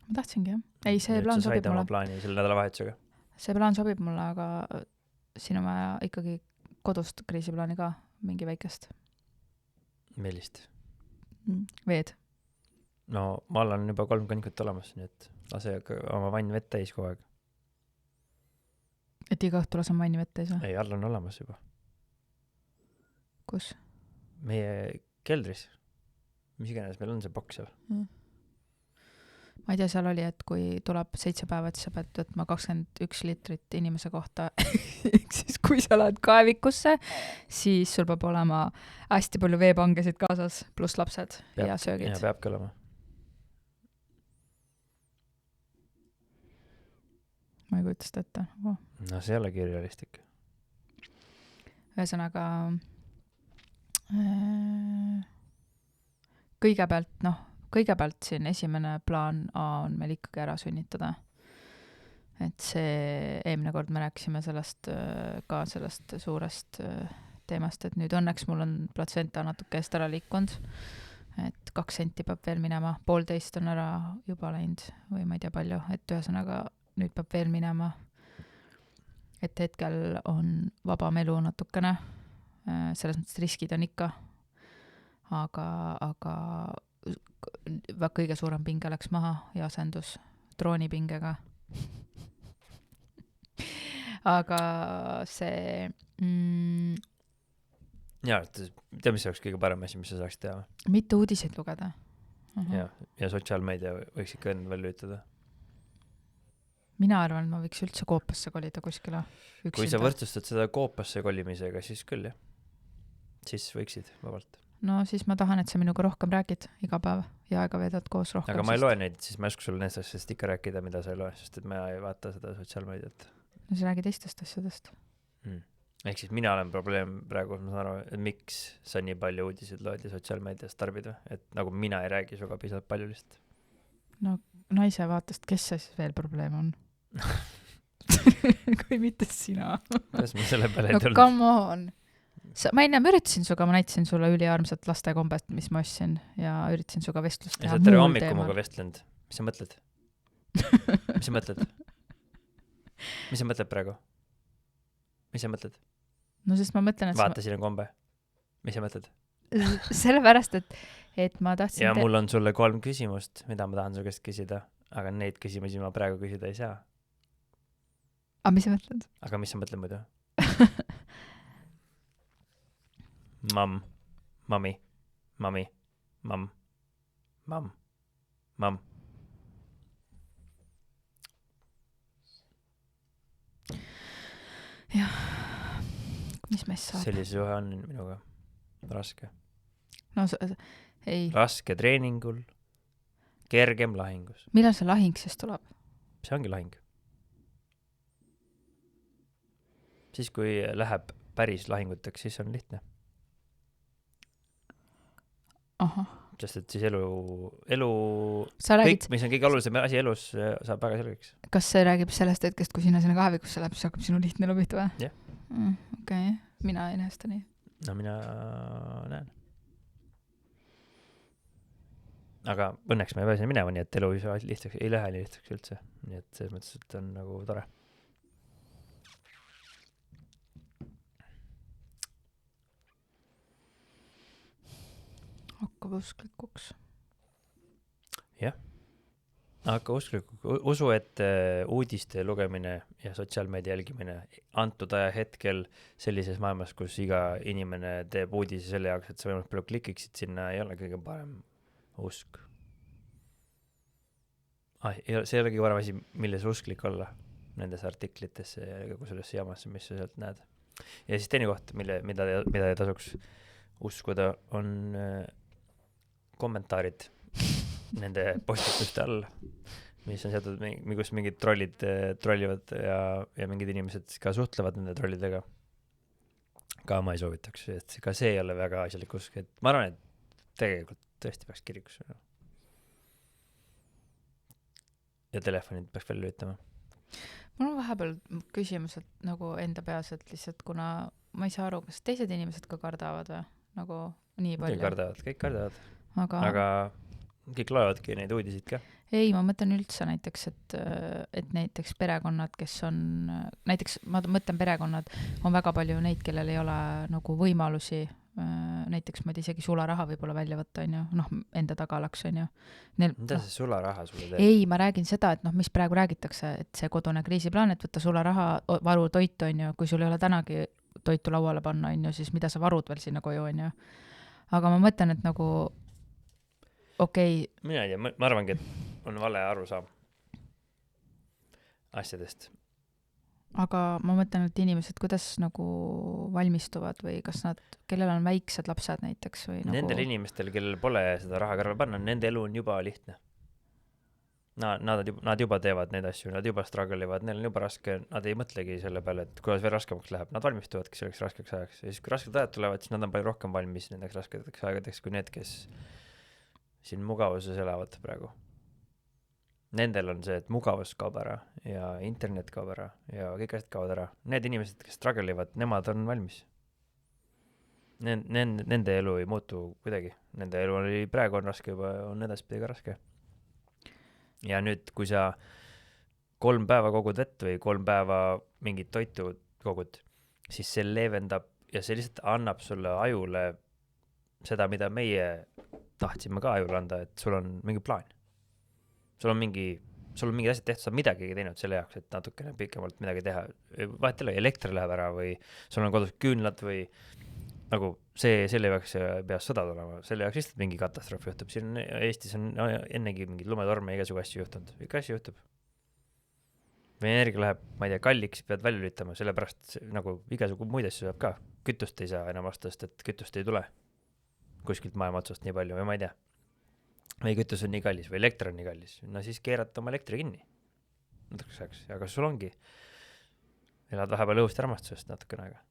Ma tahtsingi, jah. Ei, see plaan sobib mulle. Sa said oma plaani selle nädalavahetusega? See plaan sobib mulle, aga siin on vaja ikkagi kodust kriisiplaani ka, mingi väikest. Millist? Veed. No, ma olen juba 3 kannikut olemas, nii et lase oma vann vett täis kogu aeg. Et iga õhtu lasen vanni vett täis või? Ei, all on olemas juba. Kus? Meie keldris. Mis iganes meil on see boks seal? Ma ei tea, seal oli, et kui tuleb 7 päeva, et sa pead võtma 21 liitrit inimese kohta. Siis kui sa lähed kaevikusse, siis sul peab olema hästi palju veepangesid kaasas, pluss lapsed ja söögid. Ja peabki olema. Ma ei kujuta seda ette. No see ei ole realistlik. Ühesõnaga... kõigepealt siin esimene plaan A on meil ikkagi ära sünnitada. Et see eelmine kord me rääkisime sellest ka sellest suurest teemast, et nüüd õnneks mul on platsenta natuke eest ära liikunud, et 2 senti peab veel minema, 1,5 on ära juba läinud või ma ei tea palju, et ühesõnaga nüüd peab veel minema. Et hetkel on vabam elu natukene, selles mõttes riskid on ikka, aga kõige suurem pinge läks maha ja asendus droonipingega. Aga see ja tea, mis oleks kõige parem asi, mis sa saaks teha? Mitte uudiseid lugeda. Ja sotsiaalmeedia võiks ikka enne veel lülitada. Mina arvan, et ma võiks üldse koopasse kolida kuskile üksinda. Kui sa võrdsustad seda koopasse kolimisega, siis küll jah. Siis võiksid vabalt. No siis ma tahan, et sa minuga rohkem räägid iga päev ja aega veedad koos rohkem. Aga ma ei loe neid, siis ma ei oska sulle nendest ikka rääkida, mida sa ei loe, sest et ma ei vaata seda sotsiaalmeediat. No sa räägid teistest asjadest. Ehk siis mina olen probleem praegu, ma saan aru, et miks sa nii palju uudiseid loed ja sotsiaalmeediast tarbid või? Et nagu mina ei räägi suga piisavalt palju lihtsalt. No naise vaatast, kes see siis veel probleem on? Kui mitte sina. Kuidas ma selle peale ei tulnud? No come on. Ma ennem üritasin suga, ma näitasin sulle üliarmsat lastekombest, mis ma ostsin ja üritasin suga vestlust teha. Ja sa tere hommiku muga vestlenud. Mis sa mõtled? Mis sa mõtled? Mis sa mõtled praegu? Mis sa mõtled? No sest ma mõtlen, et vaata siin on kombe. Mis sa mõtled? Sellepärast, et ma tahtsin... Ja mul on sulle 3 küsimust, mida ma tahan su käest küsida, aga neid küsimusi ma praegu küsida ei saa. Aga mis sa mõtled? Aga mis sa mõtled muidu? Mami. Jah, mis meist saab? Sellise suhe on minuga raske. No ei. Raske treeningul, kergem lahingus. Millal see lahing siis tuleb? See ongi lahing. Siis kui läheb päris lahinguteks, siis on lihtne. Aha. Sest et siis elu räägid... kõik, mis on kõige olulisem asi elus, saab väga selgeks. Kas see räägib sellest hetkest, kui sinna kahvikusse läheb, siis hakkab sinu lihtne elu pihta või? Jah. Okei, mina ei näe seda nii. No mina näen. Aga õnneks ma ei pea sinna minema, nii et elu lihtsaks, ei lähe nii lihtsaks üldse. Nii et selles mõttes, et on nagu tore. Hakkab usklikuks. Jah. Hakka usu, et uudiste lugemine ja sotsiaalmeedia jälgimine antud aja hetkel sellises maailmas, kus iga inimene teeb uudisi selle jaoks, et sa võimalik palju klikiksid sinna, ei ole kõige parem usk. See ei ole kõige parem asi, milles usklik olla nendes artiklitesse ja kogu sellesse jamasse, mis sa sealt näed. Ja siis teine koht, mida ei tasuks uskuda, on kommentaarid nende postituste all, mis on seotud, kus mingid trollid trollivad ja mingid inimesed ka suhtlevad nende trollidega. Ka ma ei soovitaks, et ka see ei ole väga asjalik usk. Et ma arvan, et tegelikult tõesti peaks kirikus. Ja telefonid peaks veel lüütama. Mul on vahepeal küsimused nagu enda peas, et lihtsalt kuna ma ei saa aru, kas teised inimesed ka kardavad või? Nagu nii palju. Kõik kardavad. Aga kõik loevadki neid uudisid ka. Ei, ma mõtlen üldse näiteks, et näiteks perekonnad, kes on, näiteks ma mõtlen perekonnad, on väga palju neid, kellel ei ole nagu võimalusi, näiteks ma ei tea, isegi sularaha võib-olla välja võtta, on ju, enda tagalaks, on ju. Mida see sularaha sulle teeb? Ei, ma räägin seda, et mis praegu räägitakse, et see kodune kriisiplaan, et võtta sularaha, varu toitu, on ju, kui sul ei ole tänagi toitu lauale panna, on ju, siis mida sa varud veel sinna koju, on ju. Aga ma mõtlen, et nagu okei. Mina ei tea, ma arvangi, et on vale arusaam asjadest. Aga ma mõtlen, et inimesed, kuidas nagu valmistuvad või kas nad, kellel on väiksed lapsed näiteks või nagu... Nendel inimestel, kellel pole seda raha kõrval panna, nende elu on juba lihtne. Nad juba teevad neid asju, nad juba struggle ivad, neil on juba raske, nad ei mõtlegi selle peale, et kuidas veel raskemaks läheb, nad valmistuvadki selleks raskeks ajaks ja siis, kui rasked ajad tulevad, siis nad on palju rohkem valmis nendeks rasketeks aegadeks kui need, kes siin mugavuses elavad praegu. Nendel on see, et mugavus kaob ära ja internet kaob ära ja kõik asjad kaovad ära. Need inimesed, kes struggle ivad, nemad on valmis. Nende elu ei muutu kuidagi. Nende elu oli praegu on raske juba, on edaspidi ka raske. Ja nüüd, kui sa 3 päeva kogud vett või 3 päeva mingit toitu kogud, siis see leevendab ja see lihtsalt annab sulle ajule seda, mida meie tahtsime ka ajule anda, et sul on mingi plaan. Sul on mingi asjad tehtud, sa oled midagi teinud selle jaoks, et natukene pikemalt midagi teha. Vahet ei ole, elekter läheb ära või sul on kodus küünlad või nagu selle jaoks ei pea sõda tulema, selle jaoks lihtsalt mingi katastroof juhtub. Siin Eestis on ennegi mingid lumetorme ja igasugu asju juhtunud. Ikka asju juhtub. Või energia läheb, ma ei tea, kalliks, pead välja lülitama, sellepärast nagu igasugu muid asju saab ka. Kütust ei saa enam vastast, et kütust ei tule kuskilt maailma otsast nii palju või ma ei tea. Või kütus on nii kallis või elekter on nii kallis. No siis keerata oma elektri kinni. Natukene saaks. Aga sul ongi. Elad vahepeal õhust armastusest natukene aega.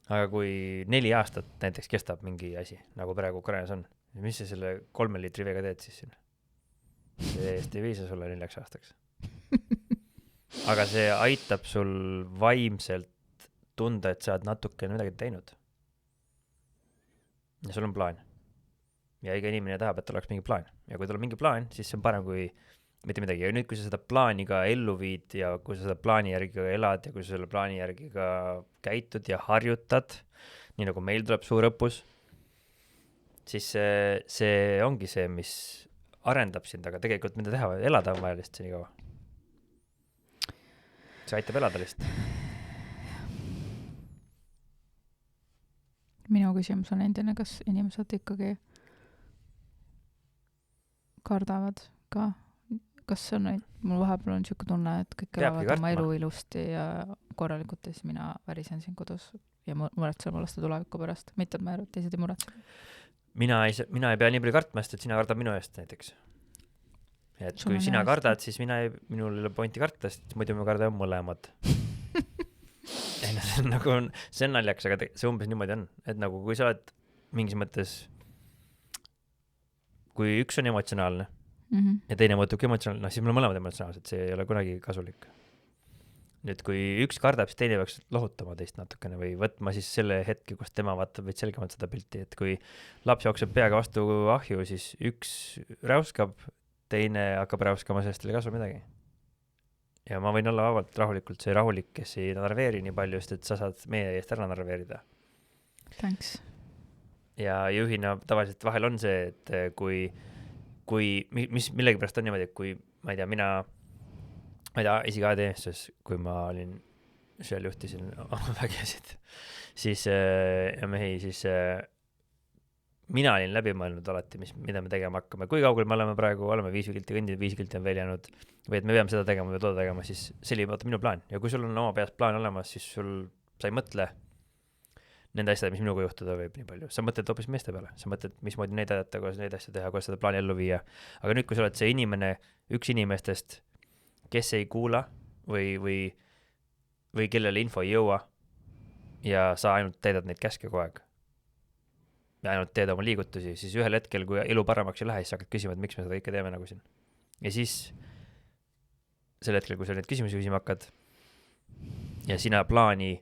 Aga kui 4 aastat näiteks kestab mingi asi, nagu praegu Ukrainas on, mis sa selle 3 liitri veega teed siis siin? See Eesti viisa sulle 4 aastaks. Aga see aitab sul vaimselt tunda, et sa oled natukene midagi teinud. Ja sul on plaan. Ja iga inimene tahab, et oleks mingi plaan. Ja kui tal on mingi plaan, siis see on parem kui mitte midagi. Ja nüüd, kui sa seda plaani ka ellu viid ja kui sa seda plaani järgi ka elad ja kui sa selle plaani järgi ka käitud ja harjutad, nii nagu meil tuleb suur õppus, siis see ongi see, mis arendab sind, aga tegelikult mida teha, elada on vaja lihtsalt nii kaua. See aitab elada lihtsalt. Minu küsimus on endine, kas inimesed ikkagi kardavad ka? Kas see on, mul vahepeal on niisugune tunne, et kõik elavad oma elu ilusti ja korralikult ja siis mina värisen siin kodus ja muretsen laste tuleviku pärast. Mitte, et ma teised ei muretse. Mina ei pea nii palju kartma, sest et sina kardad minu eest näiteks. Et kui sina kardad, siis minul ei ole pointi karta, sest muidu me kardame mõlemad. See on naljaks, aga see umbes niimoodi on. Et nagu kui sa oled mingis mõttes, kui üks on emotsionaalne, ja teine muutubki emotsionaalne, siis meil on mõlemad emotsionaalsed, see ei ole kunagi kasulik. Nüüd, kui üks kardab, siis teine peaks lohutama teist natukene või võtma siis selle hetke, kus tema vaatab veits selgemalt seda pilti, et kui laps jookseb peaga vastu ahju, siis üks räuskab, teine hakkab räuskama, sellest ei kasu midagi. Ja ma võin olla vabalt rahulikult see rahulik, kes ei narveeri nii palju, sest et sa saad meie eest ära narveerida. Thanks. Ja juhina tavaliselt vahel on see, et kui millegi pärast on niimoodi, et kui, ma ei tea, isegi ADS-s, kui ma olin, seal juhtisin oma vägesid, siis mehi, siis mina olin läbi mõelnud alati, mida me tegema hakkame. Kui kaugel me oleme praegu, oleme 5 kilti kõndid, 5 kilti on veel jäänud, või et me peame seda tegema või toda tegema, siis see oli minu plaan. Ja kui sul on oma peas plaan olemas, siis sa ei mõtle nende asjad, mis minuga juhtuda võib nii palju. Sa mõtled hoopis meeste peale. Sa mõtled, mismoodi neid aidata, kuidas neid asju teha, kuidas seda plaani ellu viia. Aga nüüd, kui sa oled see inimene, üks inimestest, kes ei kuula või kellele info ei jõua ja sa ainult teedad neid käske kogu aeg ja ainult teed oma liigutusi, siis ühel hetkel, kui elu paremaks ei lähe, siis hakkad küsima, et miks me seda kõike teeme nagu siin. Ja siis sel hetkel, kui sa neid küsimusi küsima hakkad ja sina plaani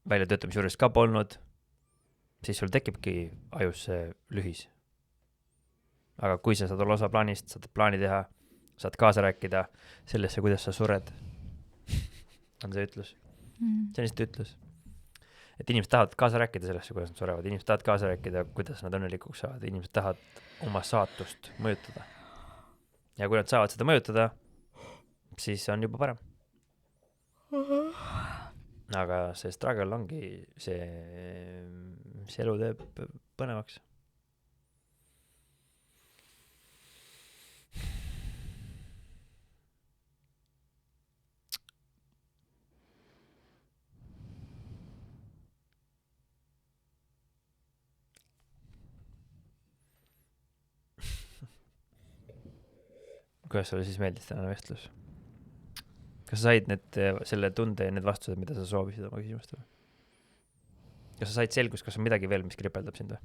väljatöötamise juures ka polnud, siis sul tekibki ajus see lühis. Aga kui sa saad olla osa plaanist, saad plaani teha, saad kaasa rääkida sellesse, kuidas sa sured, on see ütlus. See on lihtsalt ütlus. Et inimesed tahavad kaasa rääkida sellesse, kuidas nad surevad. Inimesed tahavad kaasa rääkida, kuidas nad õnnelikuks saavad. Inimesed tahavad oma saatust mõjutada. Ja kui nad saavad seda mõjutada, siis on juba parem. Aga see struggle ongi see elu teeb põnevaks. kuidas sulle siis meeldis tänane vestlus? Kas sa said selle tunde ja need vastused, mida sa soovisid oma küsimustele? Kas sa said selgust, kas on midagi veel, mis kripeldab sind või?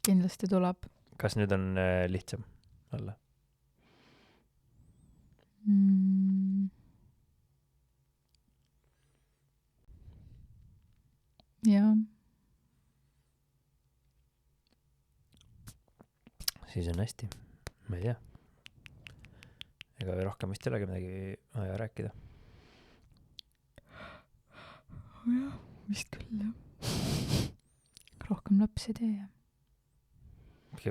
Kindlasti tuleb. Kas nüüd on lihtsam olla? Jaa. Siis on hästi. Ma ei tea. Ega rohkem vist ei olegi midagi vaja rääkida. Jah, vist küll, jah. Rohkem lapsi tee.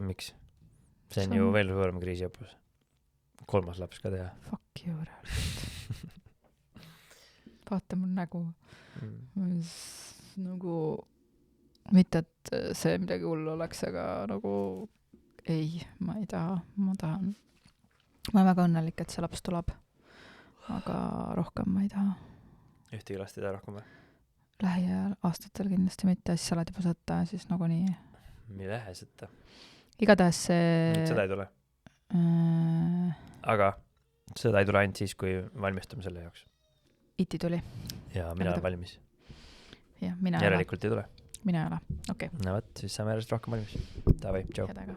Miks? See on ju veel suurem kriisiõppus. 3. laps ka teha. Fuck you, reaalselt. Vaata mul nägu. Nagu, mitte, et see midagi hullu oleks, aga nagu ei, ma ei taha. Ma tahan. Ma olen väga õnnelik, et see laps tuleb. Aga rohkem ma ei taha. Ühtegi last ei taha rohkem või? Lähiajal aastatel kindlasti mitte, siis sa oled juba sõtta ja siis nagu nii. Mille lähe sõtta? Igatahes see... Nüüd sõda ei tule. Aga sõda ei tule ainult siis, kui valmistume selle jaoks. Iti tuli. Ja mina olen valmis. Ja, mina järelikult ei tule. Mina ei ole, okei. No võt, siis saame järjest rohkem valmis. Davai, tšau. Head aega.